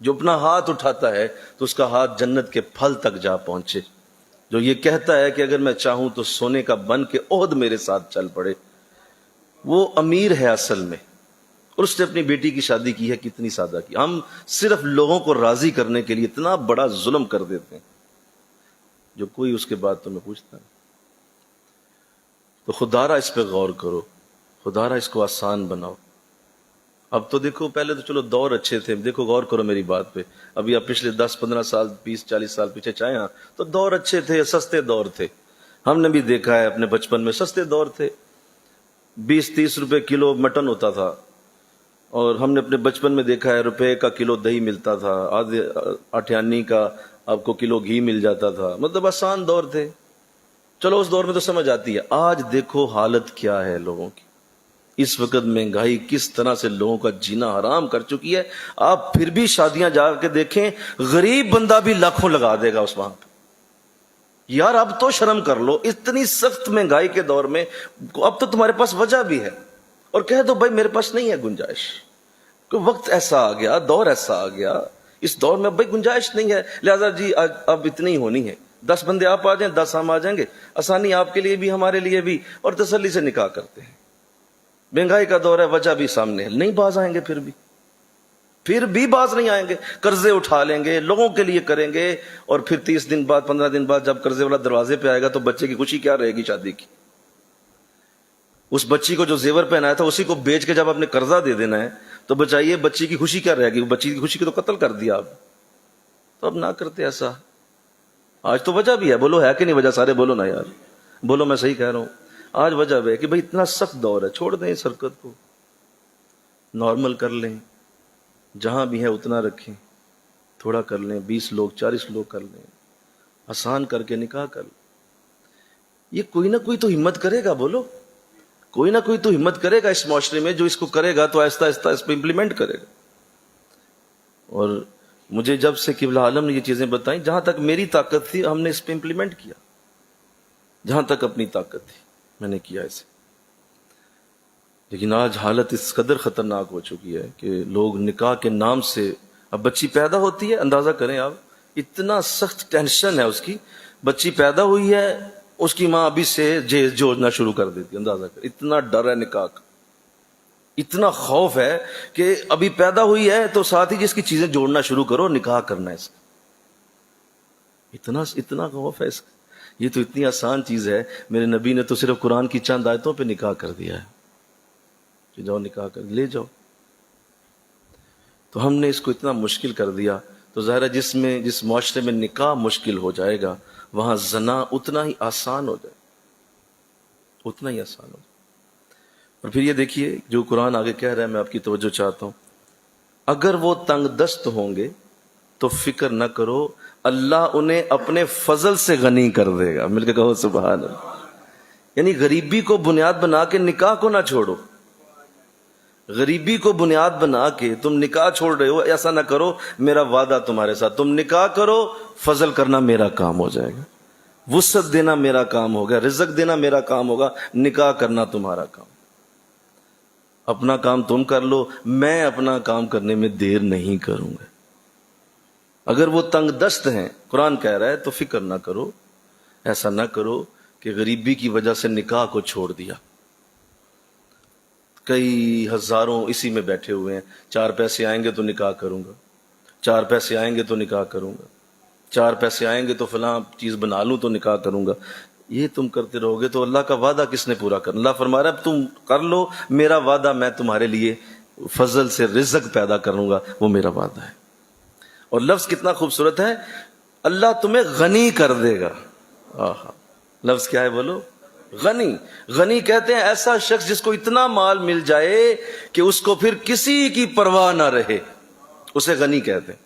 جو اپنا ہاتھ اٹھاتا ہے تو اس کا ہاتھ جنت کے پھل تک جا پہنچے. جو یہ کہتا ہے کہ اگر میں چاہوں تو سونے کا بن کے عہد میرے ساتھ چل پڑے، وہ امیر ہے اصل میں. اور اس نے اپنی بیٹی کی شادی کی ہے کتنی سادہ کی. ہم صرف لوگوں کو راضی کرنے کے لیے اتنا بڑا ظلم کر دیتے ہیں جو کوئی اس کے بعد تمہیں پوچھتا ہے. تو خدا را اس پہ غور کرو، خدا را اس کو آسان بناؤ. اب تو دیکھو، پہلے تو چلو دور اچھے تھے، دیکھو غور کرو میری بات پہ. ابھی آپ پچھلے 10-15 سال 20-40 سال پیچھے چاہیں تو دور اچھے تھے، سستے دور تھے. ہم نے بھی دیکھا ہے اپنے بچپن میں سستے دور تھے. 20-30 روپے کلو مٹن ہوتا تھا، اور ہم نے اپنے بچپن میں دیکھا ہے روپے کا کلو دہی ملتا تھا، آدھے 8 کا آپ کو کلو گھی مل جاتا تھا. مطلب آسان دور تھے. چلو اس دور میں تو سمجھ آتی ہے. آج دیکھو حالت کیا ہے لوگوں کی. اس وقت مہنگائی کس طرح سے لوگوں کا جینا حرام کر چکی ہے. آپ پھر بھی شادیاں جا کے دیکھیں، غریب بندہ بھی لاکھوں لگا دے گا اس وہاں پہ. یار اب تو شرم کر لو. اتنی سخت مہنگائی کے دور میں اب تو تمہارے پاس وجہ بھی ہے، اور کہہ دو بھائی میرے پاس نہیں ہے گنجائش. کوئی وقت ایسا آ گیا، دور ایسا آ گیا، اس دور میں بھائی گنجائش نہیں ہے، لہذا جی اب اتنی ہونی ہے. 10 بندے آپ آ جائیں، 10 ہم آ جائیں گے، آسانی آپ کے لیے بھی ہمارے لیے بھی، اور تسلی سے نکاح کرتے ہیں. مہنگائی کا دور ہے، وجہ بھی سامنے ہے، نہیں باز آئیں گے. پھر بھی باز نہیں آئیں گے. قرضے اٹھا لیں گے، لوگوں کے لیے کریں گے، اور پھر 30 دن بعد 15 دن بعد جب قرضے والا دروازے پہ آئے گا تو بچے کی خوشی کیا رہے گی شادی کی. اس بچی کو جو زیور پہنایا تھا اسی کو بیچ کے جب آپ نے قرضہ دے دینا ہے تو بچائیے بچی کی خوشی کیا رہے گی. بچی کی خوشی کو تو قتل کر دیا آپ. تو اب نہ کرتے ایسا. آج تو وجہ بھی ہے، بولو ہے کہ نہیں وجہ؟ سارے بولو نا یار، بولو میں صحیح کہہ رہا ہوں. آج وجہ ہے کہ بھائی اتنا سخت دور ہے، چھوڑ دیں اس حرکت کو، نارمل کر لیں. جہاں بھی ہے اتنا رکھیں، تھوڑا کر لیں. 20 لوگ 40 لوگ کر لیں، آسان کر کے نکاح کر لیں. یہ کوئی نہ کوئی تو ہمت کرے گا. بولو، کوئی نہ کوئی تو ہمت کرے گا اس معاشرے میں جو اس کو کرے گا تو آہستہ آہستہ اس پہ امپلیمنٹ کرے گا. اور مجھے جب سے قبلہ عالم نے یہ چیزیں بتائیں، جہاں تک میری طاقت تھی ہم نے اس پہ امپلیمنٹ کیا. جہاں تک اپنی طاقت تھی میں نے کیا اسے. لیکن آج حالت اس قدر خطرناک ہو چکی ہے کہ لوگ نکاح کے نام سے، اب بچی پیدا ہوتی ہے، اندازہ کریں آپ، اتنا سخت ٹینشن ہے اس کی. بچی پیدا ہوئی ہے، اس کی ماں ابھی سے جہیز جوڑنا شروع کر دیتی. اندازہ کر، اتنا ڈر ہے نکاح کا، اتنا خوف ہے کہ ابھی پیدا ہوئی ہے تو ساتھ ہی جس کی چیزیں جوڑنا شروع کرو، نکاح کرنا ہے اس کا. اتنا خوف ہے اس کا. یہ تو اتنی آسان چیز ہے، میرے نبی نے تو صرف قرآن کی چند آیتوں پہ نکاح کر دیا ہے کہ جاؤ نکاح کر لے جاؤ. تو ہم نے اس کو اتنا مشکل کر دیا. تو ظاہر ہے جس معاشرے میں نکاح مشکل ہو جائے گا وہاں زنا اتنا ہی آسان ہو جائے، اتنا ہی آسان ہو جائے. اور پھر یہ دیکھیے جو قرآن آگے کہہ رہا ہے، میں آپ کی توجہ چاہتا ہوں. اگر وہ تنگ دست ہوں گے تو فکر نہ کرو، اللہ انہیں اپنے فضل سے غنی کر دے گا. مل کے کہو سبحان اللہ. یعنی غریبی کو بنیاد بنا کے نکاح کو نہ چھوڑو. غریبی کو بنیاد بنا کے تم نکاح چھوڑ رہے ہو، ایسا نہ کرو. میرا وعدہ تمہارے ساتھ، تم نکاح کرو، فضل کرنا میرا کام ہو جائے گا، وسعت دینا میرا کام ہوگا، رزق دینا میرا کام ہوگا، نکاح کرنا تمہارا کام. اپنا کام تم کر لو، میں اپنا کام کرنے میں دیر نہیں کروں گا. اگر وہ تنگ دست ہیں، قرآن کہہ رہا ہے، تو فکر نہ کرو. ایسا نہ کرو کہ غریبی کی وجہ سے نکاح کو چھوڑ دیا. کئی ہزاروں اسی میں بیٹھے ہوئے ہیں، 4 پیسے آئیں گے تو نکاح کروں گا، 4 پیسے آئیں گے تو نکاح کروں گا، 4 پیسے آئیں گے تو فلاں چیز بنا لوں تو نکاح کروں گا. یہ تم کرتے رہو گے تو اللہ کا وعدہ کس نے پورا کرنا؟ اللہ فرما رہا ہے تم کر لو، میرا وعدہ میں تمہارے لیے فضل سے رزق پیدا کروں گا، وہ میرا وعدہ ہے. اور لفظ کتنا خوبصورت ہے، اللہ تمہیں غنی کر دے گا. آہا، لفظ کیا ہے بولو؟ غنی. غنی کہتے ہیں ایسا شخص جس کو اتنا مال مل جائے کہ اس کو پھر کسی کی پرواہ نہ رہے، اسے غنی کہتے ہیں.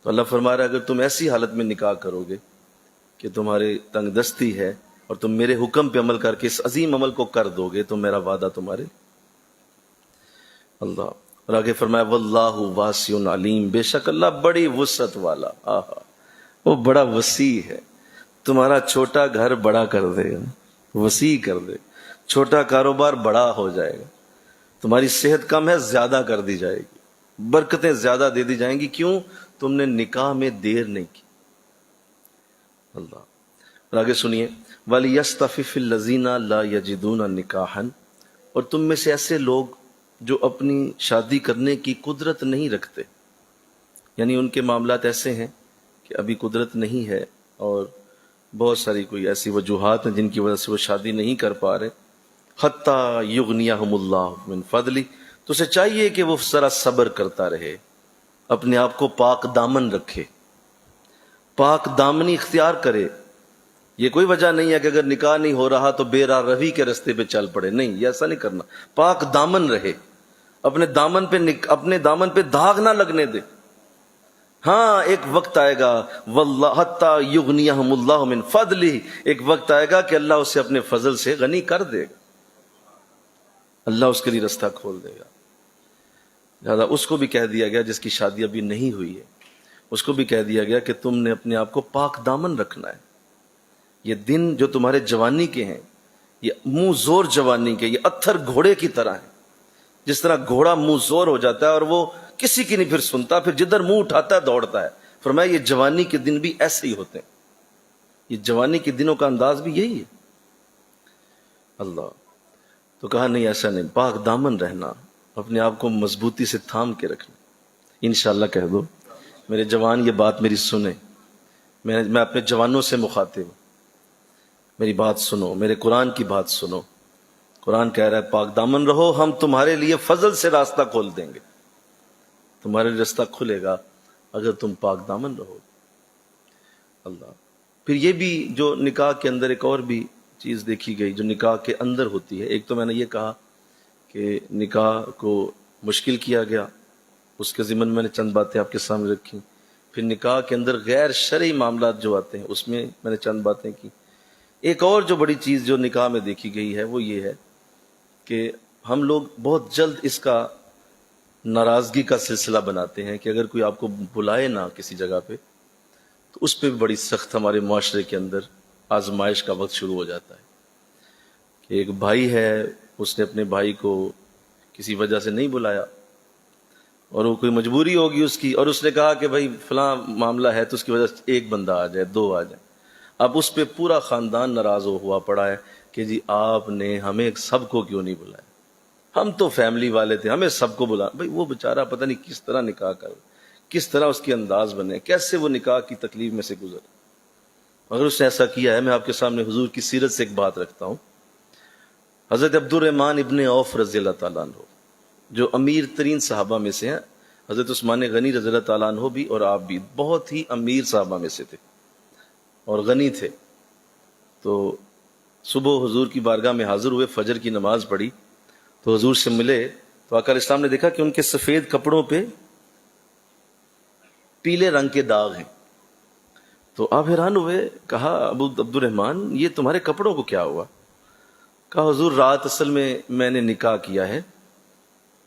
تو اللہ فرما رہا ہے اگر تم ایسی حالت میں نکاح کرو گے کہ تمہاری تنگ دستی ہے اور تم میرے حکم پہ عمل کر کے اس عظیم عمل کو کر دو گے تو میرا وعدہ تمہارے اللہ. اور آگے فرمایا واللہ واسع علیم، بے شک اللہ بڑی وسعت والا، آہا وہ بڑا وسیع ہے. تمہارا چھوٹا گھر بڑا کر دے گا، وسیع کر دے. چھوٹا کاروبار بڑا ہو جائے گا. تمہاری صحت کم ہے، زیادہ کر دی جائے گی. برکتیں زیادہ دے دی جائیں گی. کیوں؟ تم نے نکاح میں دیر نہیں کی. اللہ. اور آگے سنیے وَلِيَسْتَفِفِ الَّذِينَ لَا يَجِدُونَ نِكَاحًا، اور تم میں سے ایسے لوگ جو اپنی شادی کرنے کی قدرت نہیں رکھتے، یعنی ان کے معاملات ایسے ہیں کہ ابھی قدرت نہیں ہے اور بہت ساری کوئی ایسی وجوہات ہیں جن کی وجہ سے وہ شادی نہیں کر پا رہے. حَتَّى يُغْنِيَهُمُ اللَّهُ مِنْ فَضْلِهِ، تو اسے چاہیے کہ وہ ذرا صبر کرتا رہے، اپنے آپ کو پاک دامن رکھے، پاک دامنی اختیار کرے. یہ کوئی وجہ نہیں ہے کہ اگر نکاح نہیں ہو رہا تو بے راہ روی کے رستے پہ چل پڑے. نہیں، یہ ایسا نہیں کرنا. پاک دامن رہے، اپنے دامن پہ داغ نہ لگنے دے. ہاں ایک وقت آئے گا واللہ حتی یغنیہم اللہ من فضلہ، ایک وقت آئے گا کہ اللہ اسے اپنے فضل سے غنی کر دے گا، اللہ اس کے لیے رستہ کھول دے گا. لہذا اس کو بھی کہہ دیا گیا جس کی شادی ابھی نہیں ہوئی ہے، اس کو بھی کہہ دیا گیا کہ تم نے اپنے آپ کو پاک دامن رکھنا ہے. یہ دن جو تمہارے جوانی کے ہیں، یہ منہ زور جوانی کے، یہ اتھر گھوڑے کی طرح ہے. جس طرح گھوڑا منہ زور ہو جاتا ہے اور وہ کسی کی نہیں پھر سنتا، پھر جدھر منہ اٹھاتا ہے دوڑتا ہے. فرمایا یہ جوانی کے دن بھی ایسے ہی ہوتے ہیں. یہ جوانی کے دنوں کا انداز بھی یہی ہے. اللہ. تو کہا نہیں ایسا نہیں، پاک دامن رہنا، اپنے آپ کو مضبوطی سے تھام کے رکھنا. انشاءاللہ کہہ دو میرے جوان یہ بات میری سنیں. میں اپنے جوانوں سے مخاطب ہوں، میری بات سنو، میرے قرآن کی بات سنو. قرآن کہہ رہا ہے پاک دامن رہو، ہم تمہارے لیے فضل سے راستہ کھول دیں گے. تمہارے لیے راستہ کھلے گا اگر تم پاک دامن رہو. اللہ. پھر یہ بھی جو نکاح کے اندر ایک اور بھی چیز دیکھی گئی جو نکاح کے اندر ہوتی ہے. ایک تو میں نے یہ کہا کہ نکاح کو مشکل کیا گیا، اس کے ضمن میں نے چند باتیں آپ کے سامنے رکھی. پھر نکاح کے اندر غیر شرعی معاملات جو آتے ہیں اس میں نے چند باتیں کی. ایک اور جو بڑی چیز جو نکاح میں دیکھی گئی ہے وہ یہ ہے کہ ہم لوگ بہت جلد اس کا ناراضگی کا سلسلہ بناتے ہیں کہ اگر کوئی آپ کو بلائے نہ کسی جگہ پہ تو اس پہ بھی بڑی سخت ہمارے معاشرے کے اندر آزمائش کا وقت شروع ہو جاتا ہے. کہ ایک بھائی ہے، اس نے اپنے بھائی کو کسی وجہ سے نہیں بلایا اور وہ کوئی مجبوری ہوگی اس کی، اور اس نے کہا کہ بھائی فلاں معاملہ ہے تو اس کی وجہ سے ایک بندہ آ جائے، دو آ جائے. اب اس پہ پورا خاندان ناراض ہوا پڑا ہے کہ جی آپ نے ہمیں سب کو کیوں نہیں بلایا، ہم تو فیملی والے تھے، ہمیں سب کو بلا. بھائی وہ بیچارہ پتہ نہیں کس طرح نکاح کر، کس طرح اس کے انداز بنے، کیسے وہ نکاح کی تکلیف میں سے گزر. اگر اس نے ایسا کیا ہے، میں آپ کے سامنے حضور کی سیرت سے ایک بات رکھتا ہوں. حضرت عبد الرحمن ابن عوف رضی اللہ تعالیٰ عنہ جو امیر ترین صحابہ میں سے ہیں، حضرت عثمان غنی رضی اللہ تعالیٰ عنہ بھی اور آپ بھی بہت ہی امیر صحابہ میں سے تھے اور غنی تھے. تو صبح حضور کی بارگاہ میں حاضر ہوئے، فجر کی نماز پڑھی تو حضور سے ملے تو آقا علیہ السلام نے دیکھا کہ ان کے سفید کپڑوں پہ پیلے رنگ کے داغ ہیں. تو آپ حیران ہوئے، کہا ابو عبد الرحمن یہ تمہارے کپڑوں کو کیا ہوا؟ کہا حضور رات اصل میں نے نکاح کیا ہے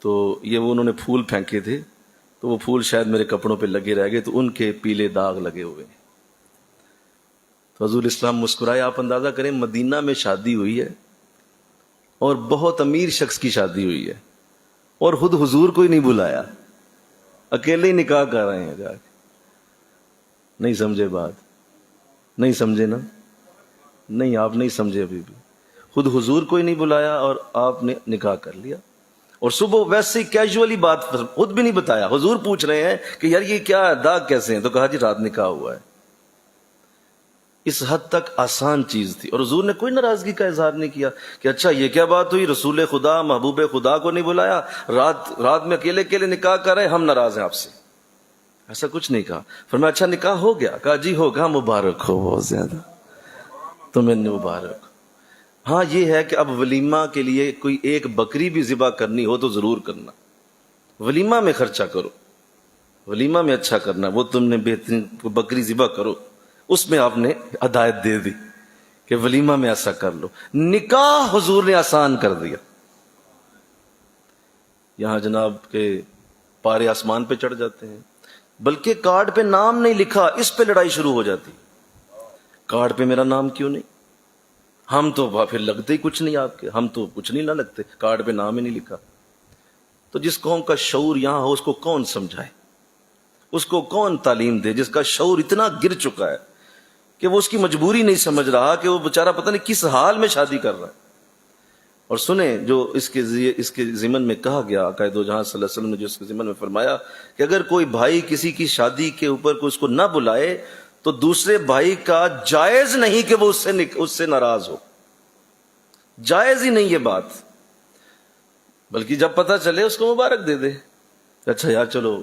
تو یہ وہ انہوں نے پھول پھینکے تھے تو وہ پھول شاید میرے کپڑوں پہ لگے رہ گئے تو ان کے پیلے داغ لگے ہوئے. تو حضور اسلام مسکرائے. آپ اندازہ کریں مدینہ میں شادی ہوئی ہے اور بہت امیر شخص کی شادی ہوئی ہے اور خود حضور کو ہی نہیں بلایا، اکیلے ہی نکاح کر رہے ہیں جا کے. نہیں سمجھے بات؟ نہیں سمجھے نا؟ نہیں، آپ نہیں سمجھے ابھی بھی. خود حضور کو ہی نہیں بلایا اور آپ نے نکاح کر لیا. اور صبح ویسے ہی کیجولی بات خود بھی نہیں بتایا. حضور پوچھ رہے ہیں کہ یار یہ کیا داغ کیسے ہیں؟ تو کہا جی رات نکاح ہوا ہے. اس حد تک آسان چیز تھی اور حضور نے کوئی ناراضگی کا اظہار نہیں کیا کہ اچھا یہ کیا بات ہوئی، رسول خدا محبوب خدا کو نہیں بلایا، رات میں اکیلے اکیلے نکاح کر رہے، ہم ناراض ہیں آپ سے. ایسا کچھ نہیں کہا. فرمایا اچھا نکاح ہو گیا؟ کہا جی ہو گیا. مبارک ہو بہت زیادہ، تمہیں مبارک. ہاں یہ ہے کہ اب ولیمہ کے لیے کوئی ایک بکری بھی ذبح کرنی ہو تو ضرور کرنا. ولیمہ میں خرچہ کرو، ولیمہ میں اچھا کرنا. وہ تم نے بہترین بکری ذبح کرو، اس میں آپ نے ہدایت دے دی کہ ولیمہ میں ایسا کر لو. نکاح حضور نے آسان کر دیا. یہاں جناب کے پارے آسمان پہ چڑھ جاتے ہیں، بلکہ کارڈ پہ نام نہیں لکھا، اس پہ لڑائی شروع ہو جاتی. کارڈ پہ میرا نام کیوں نہیں؟ ہم تو پھر لگتے ہی کچھ نہیں آپ کے، ہم تو کچھ نہیں نہ لگتے، کارڈ پہ نام ہی نہیں لکھا. تو جس قوم کا شعور یہاں ہو اس کو کون سمجھائے، اس کو کون تعلیم دے جس کا شعور اتنا گر چکا ہے کہ وہ اس کی مجبوری نہیں سمجھ رہا کہ وہ بیچارہ پتہ نہیں کس حال میں شادی کر رہا ہے. اور سنیں جو اس کے ضمن میں کہا گیا، آقا دو جہاں صلی اللہ علیہ وسلم نے جو اس کے ضمن میں فرمایا کہ اگر کوئی بھائی کسی کی شادی کے اوپر کوئی اس کو نہ بلائے تو دوسرے بھائی کا جائز نہیں کہ وہ اس سے ناراض ہو. جائز ہی نہیں یہ بات، بلکہ جب پتہ چلے اس کو مبارک دے دے. اچھا یار چلو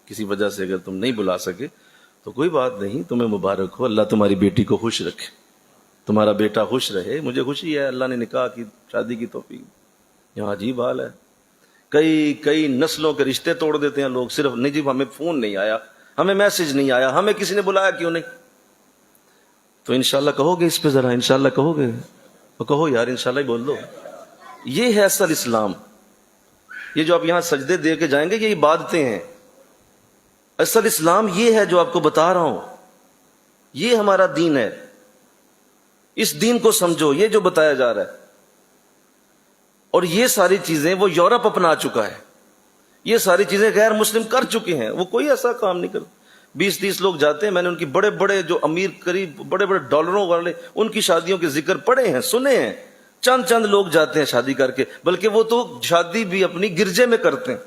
کسی وجہ سے اگر تم نہیں بلا سکے تو کوئی بات نہیں، تمہیں مبارک ہو، اللہ تمہاری بیٹی کو خوش رکھے، تمہارا بیٹا خوش رہے، مجھے خوشی ہے اللہ نے نکاح کی شادی کی توفیق. یہاں عجیب حال ہے، کئی نسلوں کے رشتے توڑ دیتے ہیں لوگ، صرف نہیں جی ہمیں فون نہیں آیا، ہمیں میسج نہیں آیا، ہمیں کسی نے بلایا کیوں نہیں. تو انشاءاللہ کہو گے اس پہ ذرا، انشاءاللہ کہو گے تو کہو یار انشاءاللہ ہی بول دو. یہ ہے اصل اسلام. یہ جو آپ یہاں سجدے دے کے جائیں گے یہ عبادتیں ہیں. اصل اسلام یہ ہے جو آپ کو بتا رہا ہوں، یہ ہمارا دین ہے. اس دین کو سمجھو، یہ جو بتایا جا رہا ہے. اور یہ ساری چیزیں وہ یورپ اپنا چکا ہے، یہ ساری چیزیں غیر مسلم کر چکے ہیں، وہ کوئی ایسا کام نہیں کرتے. 20-30 لوگ جاتے ہیں، میں نے ان کی بڑے بڑے جو امیر قریب بڑے بڑے ڈالروں والے ان کی شادیوں کے ذکر پڑھے ہیں، سنے ہیں. چند لوگ جاتے ہیں شادی کر کے، بلکہ وہ تو شادی بھی اپنی گرجے میں کرتے ہیں،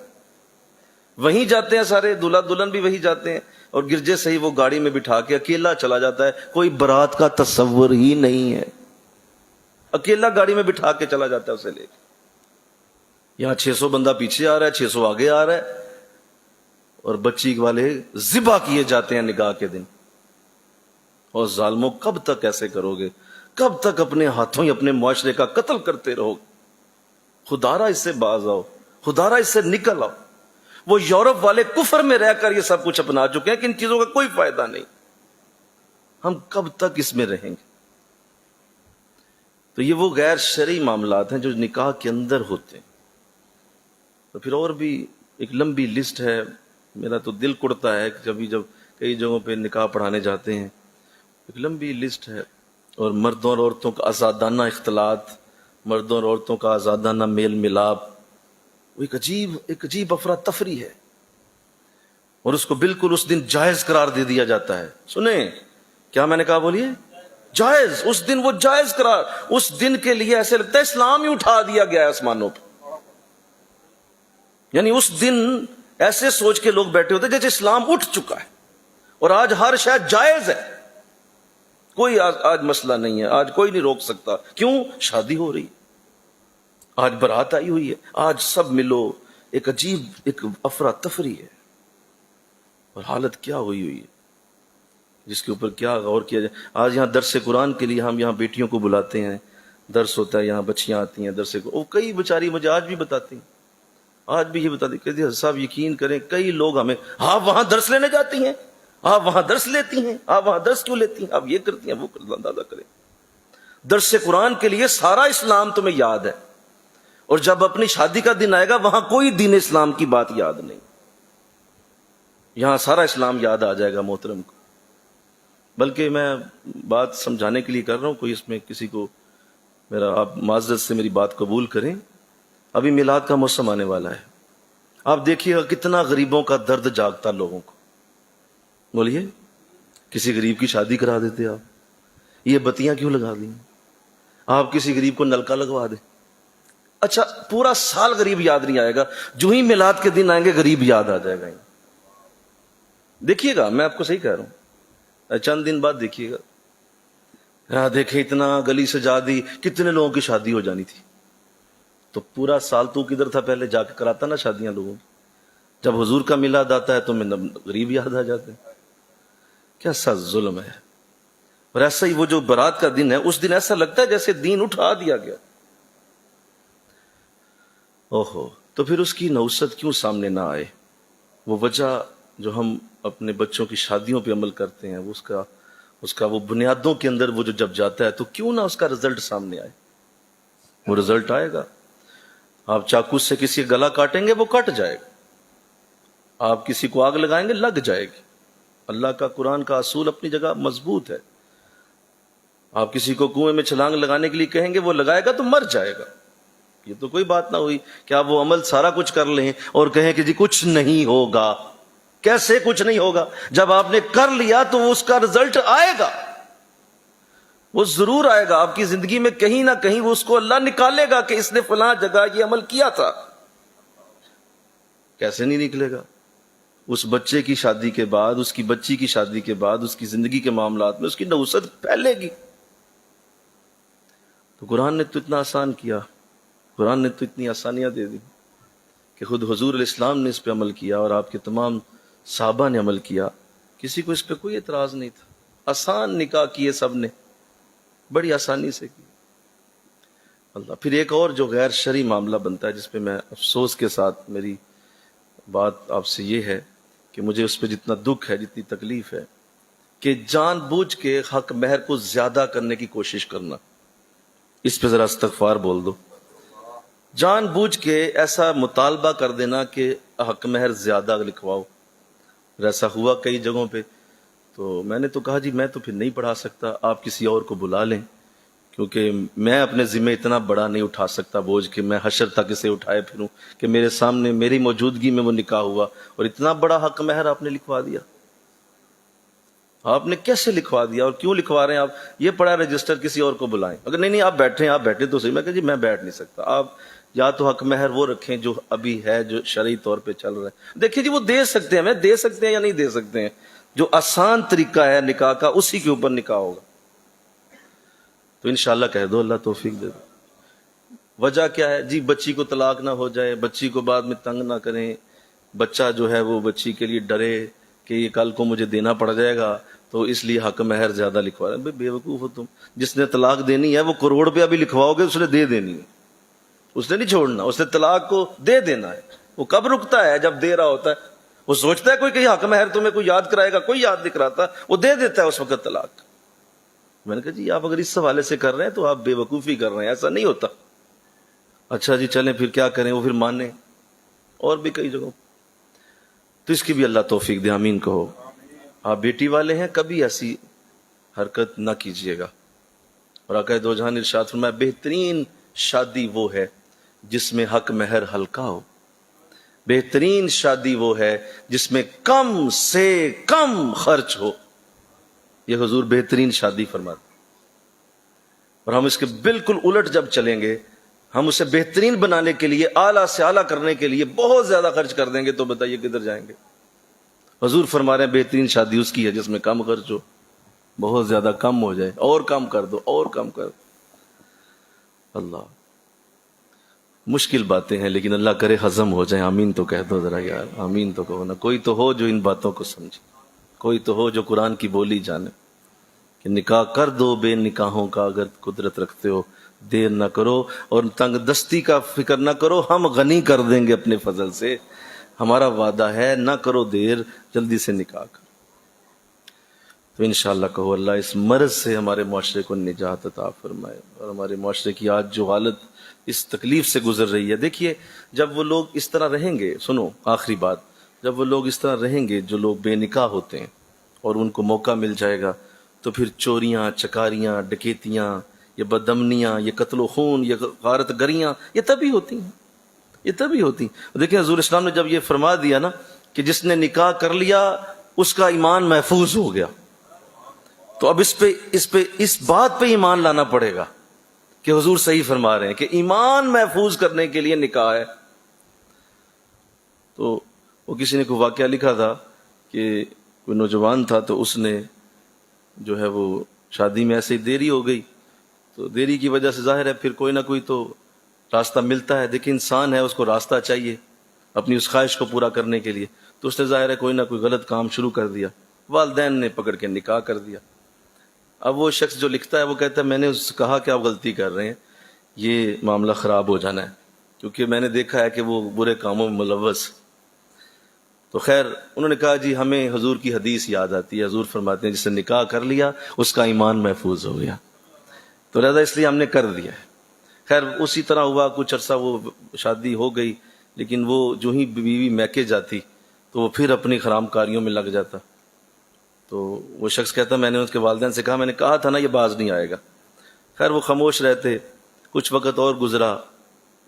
وہیں جاتے ہیں سارے، دلہا دلہن بھی وہی جاتے ہیں، اور گرجے سے ہی وہ گاڑی میں بٹھا کے اکیلا چلا جاتا ہے. کوئی برات کا تصور ہی نہیں ہے، اکیلا گاڑی میں بٹھا کے چلا جاتا ہے اسے لے کے. یہاں 600 بندہ پیچھے آ رہا ہے، 600 آگے آ رہا ہے، اور بچی والے ذبح کیے جاتے ہیں نکاح کے دن. اور ظالموں کب تک ایسے کرو گے؟ کب تک اپنے ہاتھوں ہی اپنے معاشرے کا قتل کرتے رہو گے؟ خدارا اس سے باز آؤ، خدارا اس سے نکل آؤ. وہ یورپ والے کفر میں رہ کر یہ سب کچھ اپنا چکے ہیں کہ ان چیزوں کا کوئی فائدہ نہیں. ہم کب تک اس میں رہیں گے؟ تو یہ وہ غیر شرعی معاملات ہیں جو نکاح کے اندر ہوتے ہیں. تو پھر اور بھی ایک لمبی لسٹ ہے. میرا تو دل کڑتا ہے کہ جب کئی جگہوں پہ نکاح پڑھانے جاتے ہیں، ایک لمبی لسٹ ہے. اور مردوں اور عورتوں کا آزادانہ اختلاط، مردوں اور عورتوں کا آزادانہ میل ملاپ، وہ ایک عجیب افراتفری ہے. اور اس کو بالکل اس دن جائز قرار دے دیا جاتا ہے. سنیں کیا میں نے کہا، بولیے جائز. اس دن وہ جائز قرار، اس دن کے لیے ایسے لگتا ہے اسلام ہی اٹھا دیا گیا ہے آسمانوں پہ. یعنی اس دن ایسے سوچ کے لوگ بیٹھے ہوتے جیسے اسلام اٹھ چکا ہے اور آج ہر شے جائز ہے. کوئی آج مسئلہ نہیں ہے، آج کوئی نہیں روک سکتا. کیوں؟ شادی ہو رہی ہے، آج برات آئی ہوئی ہے، آج سب ملو. ایک عجیب ایک افراتفری ہے. اور حالت کیا ہوئی ہے جس کے اوپر کیا غور کیا جائے. آج یہاں درس قرآن کے لیے ہم یہاں بیٹیوں کو بلاتے ہیں، درس ہوتا ہے، یہاں بچیاں آتی ہیں درس کو. کئی بیچاری مجھے آج بھی بتاتی ہیں، آج بھی یہ بتاتی کہتی ہیں صاحب یقین کریں کئی لوگ ہمیں، آپ وہاں درس لینے جاتی ہیں، آپ وہاں درس لیتی ہیں، آپ وہاں درس کیوں لیتی ہیں، آپ یہ کرتی ہیں وہ اندازہ کریں. درس قرآن کے لیے سارا اسلام تمہیں یاد ہے، اور جب اپنی شادی کا دن آئے گا وہاں کوئی دین اسلام کی بات یاد نہیں. یہاں سارا اسلام یاد آ جائے گا محترم کو. بلکہ میں بات سمجھانے کے لیے کر رہا ہوں، کوئی اس میں کسی کو میرا، آپ معذرت سے میری بات قبول کریں. ابھی میلاد کا موسم آنے والا ہے، آپ دیکھیے گا کتنا غریبوں کا درد جاگتا لوگوں کو. بولیے کسی غریب کی شادی کرا دیتے آپ، یہ بتیاں کیوں لگا دیں؟ آپ کسی غریب کو نلکا لگوا دیں. اچھا پورا سال غریب یاد نہیں آئے گا، جو ہی میلاد کے دن آئیں گے غریب یاد آ جائے گا. دیکھیے گا، میں آپ کو صحیح کہہ رہا ہوں، چند دن بعد دیکھیے گا. دیکھیں اتنا گلی سجا دی، کتنے لوگوں کی شادی ہو جانی تھی. تو پورا سال تو کدھر تھا پہلے جا کے کراتا نا شادیاں لوگوں کی. جب حضور کا میلاد آتا ہے تو میں غریب یاد آ جاتے ہیں. کیسا ظلم ہے. اور ایسا ہی وہ جو برات کا دن ہے، اس دن ایسا لگتا ہے جیسے دین اٹھا دیا گیا. اوہو، تو پھر اس کی نوست کیوں سامنے نہ آئے؟ وہ وجہ جو ہم اپنے بچوں کی شادیوں پہ عمل کرتے ہیں، وہ اس کا اس کا وہ بنیادوں کے اندر وہ جو جب جاتا ہے تو کیوں نہ اس کا رزلٹ سامنے آئے. وہ رزلٹ آئے گا. آپ چاقو سے کسی کا گلا کاٹیں گے وہ کٹ جائے گا. آپ کسی کو آگ لگائیں گے لگ جائے گی. اللہ کا قرآن کا اصول اپنی جگہ مضبوط ہے. آپ کسی کو کنویں میں چھلانگ لگانے کے لیے کہیں گے وہ لگائے گا تو مر جائے گا. یہ تو کوئی بات نہ ہوئی کہ آپ وہ عمل سارا کچھ کر لیں اور کہیں کہ جی کچھ نہیں ہوگا. کیسے کچھ نہیں ہوگا؟ جب آپ نے کر لیا تو اس کا رزلٹ آئے گا. وہ ضرور آئے گا. آپ کی زندگی میں کہیں نہ کہیں وہ اس کو اللہ نکالے گا کہ اس نے فلاں جگہ یہ عمل کیا تھا. کیسے نہیں نکلے گا؟ اس بچے کی شادی کے بعد، اس کی بچی کی شادی کے بعد، اس کی زندگی کے معاملات میں اس کی نوسط پھیلے گی. تو قرآن نے تو اتنا آسان کیا، قرآن نے تو اتنی آسانیاں دے دی کہ خود حضور علیہ السلام نے اس پہ عمل کیا اور آپ کے تمام صحابہ نے عمل کیا. کسی کو اس پہ کوئی اعتراض نہیں تھا. آسان نکاح کیے سب نے، بڑی آسانی سے کی. اللہ پھر ایک اور جو غیر شرعی معاملہ بنتا ہے جس پہ میں افسوس کے ساتھ میری بات آپ سے یہ ہے کہ مجھے اس پہ جتنا دکھ ہے، جتنی تکلیف ہے، کہ جان بوجھ کے حق مہر کو زیادہ کرنے کی کوشش کرنا. اس پہ ذرا استغفار بول دو. جان بوجھ کے ایسا مطالبہ کر دینا کہ حق مہر زیادہ لکھواؤ. ایسا ہوا کئی جگہوں پہ. تو میں نے تو کہا جی میں تو پھر نہیں پڑھا سکتا، آپ کسی اور کو بلا لیں، کیونکہ میں اپنے ذمہ اتنا بڑا نہیں اٹھا سکتا بوجھ کہ میں حشر تک اسے اٹھائے پھروں کہ میرے سامنے میری موجودگی میں وہ نکاح ہوا اور اتنا بڑا حق مہر آپ نے لکھوا دیا. آپ نے کیسے لکھوا دیا اور کیوں لکھوا رہے ہیں آپ؟ یہ پڑا رجسٹر، کسی اور کو بلائیں. اگر نہیں آپ بیٹھے تو صحیح. میں کہ جی میں بیٹھ نہیں سکتا. آپ یا تو حق مہر وہ رکھیں جو ابھی ہے، جو شرعی طور پہ چل رہا ہے. دیکھیں جی وہ دے سکتے ہیں، ہمیں دے سکتے ہیں یا نہیں دے سکتے ہیں. جو آسان طریقہ ہے نکاح کا اسی کے اوپر نکاح ہوگا. تو انشاءاللہ کہہ دو، اللہ توفیق دے دو. وجہ کیا ہے جی؟ بچی کو طلاق نہ ہو جائے، بچی کو بعد میں تنگ نہ کریں، بچہ جو ہے وہ بچی کے لیے ڈرے کہ یہ کل کو مجھے دینا پڑ جائے گا تو اس لیے حق مہر زیادہ لکھوا رہے ہیں. بے وقوف ہو تم. جس نے طلاق دینی ہے وہ کروڑ روپیہ بھی لکھواؤ گے اس نے دے دینی ہے. اس نے نہیں چھوڑنا، اس نے طلاق کو دے دینا ہے. وہ کب رکتا ہے؟ جب دے رہا ہوتا ہے. وہ سوچتا ہے کوئی کہ حق مہر تمہیں کوئی یاد کرائے گا، کوئی یاد نہیں کراتا، وہ دے دیتا ہے اس وقت طلاق. میں نے کہا جی آپ اگر اس حوالے سے کر رہے ہیں تو آپ بے وقوفی کر رہے ہیں، ایسا نہیں ہوتا. اچھا جی چلیں پھر کیا کریں؟ وہ پھر مانیں. اور بھی کئی جگہوں. تو اس کی بھی اللہ توفیق دے، آمین کہو. آپ بیٹی والے ہیں کبھی ایسی حرکت نہ کیجیے گا. اور آقا دو جہان ارشاد فرمایا بہترین شادی وہ ہے جس میں حق مہر ہلکا ہو. بہترین شادی وہ ہے جس میں کم سے کم خرچ ہو. یہ حضور بہترین شادی فرماتے. اور ہم اس کے بالکل الٹ جب چلیں گے، ہم اسے بہترین بنانے کے لیے، اعلیٰ سے اعلیٰ کرنے کے لیے بہت زیادہ خرچ کر دیں گے تو بتائیے کدھر جائیں گے؟ حضور فرما رہے ہیں بہترین شادی اس کی ہے جس میں کم خرچ ہو. بہت زیادہ کم ہو جائے، اور کم کر دو، اور کم کر دو. اللہ مشکل باتیں ہیں لیکن اللہ کرے ہضم ہو جائیں. آمین تو کہہ دو ذرا یار، آمین تو کہو نا. کوئی تو ہو جو ان باتوں کو سمجھے، کوئی تو ہو جو قرآن کی بولی جانے کہ نکاح کر دو بے نکاحوں کا اگر قدرت رکھتے ہو. دیر نہ کرو اور تنگ دستی کا فکر نہ کرو، ہم غنی کر دیں گے اپنے فضل سے. ہمارا وعدہ ہے نہ کرو دیر، جلدی سے نکاح کر. تو انشاءاللہ کہو اللہ اس مرض سے ہمارے معاشرے کو نجات عطا فرمائے. اور ہمارے معاشرے کی آج جو حالت اس تکلیف سے گزر رہی ہے، دیکھیے جب وہ لوگ اس طرح رہیں گے، سنو آخری بات، جب وہ لوگ اس طرح رہیں گے جو لوگ بے نکاح ہوتے ہیں اور ان کو موقع مل جائے گا تو پھر چوریاں، چکاریاں، ڈکیتیاں، یہ بدامنیاں، یہ قتل و خون، یہ غارت گریاں، یہ تبھی ہوتی ہیں. یہ تبھی ہوتی ہیں. دیکھیں حضور اسلام نے جب یہ فرما دیا نا کہ جس نے نکاح کر لیا اس کا ایمان محفوظ ہو گیا، تو اب اس بات پہ ایمان لانا پڑے گا کہ حضور صحیح فرما رہے ہیں کہ ایمان محفوظ کرنے کے لیے نکاح ہے. تو وہ کسی نے کوئی واقعہ لکھا تھا کہ کوئی نوجوان تھا تو اس نے جو ہے وہ شادی میں ایسے ہی دیری ہو گئی. تو دیری کی وجہ سے ظاہر ہے پھر کوئی نہ کوئی تو راستہ ملتا ہے. دیکھیں انسان ہے، اس کو راستہ چاہیے اپنی اس خواہش کو پورا کرنے کے لیے. تو اس نے ظاہر ہے کوئی نہ کوئی غلط کام شروع کر دیا. والدین نے پکڑ کے نکاح کر دیا. اب وہ شخص جو لکھتا ہے وہ کہتا ہے میں نے اس سے کہا کہ آپ غلطی کر رہے ہیں، یہ معاملہ خراب ہو جانا ہے، کیونکہ میں نے دیکھا ہے کہ وہ برے کاموں میں ملوث. تو خیر انہوں نے کہا جی ہمیں حضور کی حدیث یاد آتی ہے، حضور فرماتے ہیں جس نے نکاح کر لیا اس کا ایمان محفوظ ہو گیا، تو لہذا اس لیے ہم نے کر دیا ہے۔ خیر اسی طرح ہوا، کچھ عرصہ وہ شادی ہو گئی، لیکن وہ جو ہی بیوی میکے جاتی تو وہ پھر اپنی حرام کاریوں میں لگ جاتا۔ تو وہ شخص کہتا میں نے اس کے والدین سے کہا، میں نے کہا تھا نا یہ باز نہیں آئے گا۔ خیر وہ خاموش رہتے، کچھ وقت اور گزرا،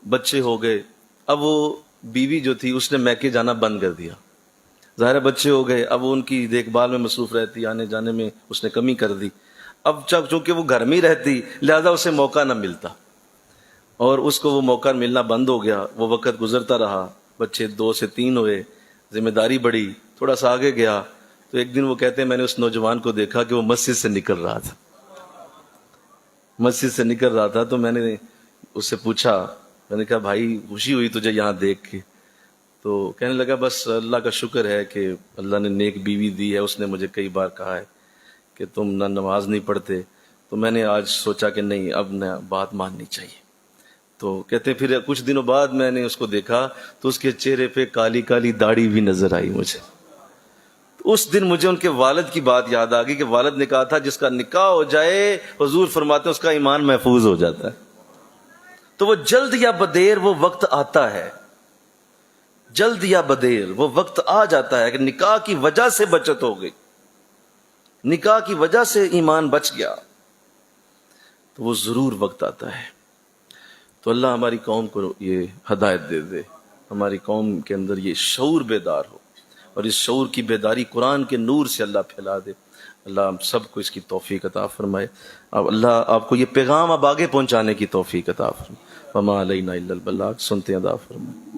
بچے ہو گئے، اب وہ بیوی جو تھی اس نے میکے جانا بند کر دیا، ظاہر بچے ہو گئے، اب وہ ان کی دیکھ بھال میں مصروف رہتی، آنے جانے میں اس نے کمی کر دی۔ اب چونکہ وہ گھر میں ہی رہتی لہذا اسے موقع نہ ملتا، اور اس کو وہ موقع ملنا بند ہو گیا۔ وہ وقت گزرتا رہا، بچے 2 سے 3 ہوئے، ذمہ داری بڑھی، تھوڑا سا آگے گیا تو ایک دن وہ کہتے ہیں میں نے اس نوجوان کو دیکھا کہ وہ مسجد سے نکل رہا تھا، مسجد سے نکل رہا تھا، تو میں نے اس سے پوچھا، میں نے کہا بھائی خوشی ہوئی تجھے یہاں دیکھ کے؟ تو کہنے لگا بس اللہ کا شکر ہے کہ اللہ نے نیک بیوی دی ہے، اس نے مجھے کئی بار کہا ہے کہ تم نہ نماز نہیں پڑھتے، تو میں نے آج سوچا کہ نہیں اب نہ بات ماننی چاہیے۔ تو کہتے ہیں پھر کچھ دنوں بعد میں نے اس کو دیکھا تو اس کے چہرے پہ کالی کالی داڑھی بھی نظر آئی مجھے۔ اس دن مجھے ان کے والد کی بات یاد آ گئی کہ والد نے کہا تھا جس کا نکاح ہو جائے حضور فرماتے ہیں اس کا ایمان محفوظ ہو جاتا ہے۔ تو وہ جلد یا بدیر وہ وقت آتا ہے، جلد یا بدیر وہ وقت آ جاتا ہے کہ نکاح کی وجہ سے بچت ہو گئی، نکاح کی وجہ سے ایمان بچ گیا، تو وہ ضرور وقت آتا ہے۔ تو اللہ ہماری قوم کو یہ ہدایت دے دے، ہماری قوم کے اندر یہ شعور بیدار ہو، اور اس شعور کی بیداری قرآن کے نور سے اللہ پھیلا دے۔ اللہ ہم سب کو اس کی توفیق عطا فرمائے، اب اللہ آپ کو یہ پیغام اب آگے پہنچانے کی توفیق عطا فرمائے۔ وما علینا الا البلاغ، سنتے ہیں عطا فرمائے۔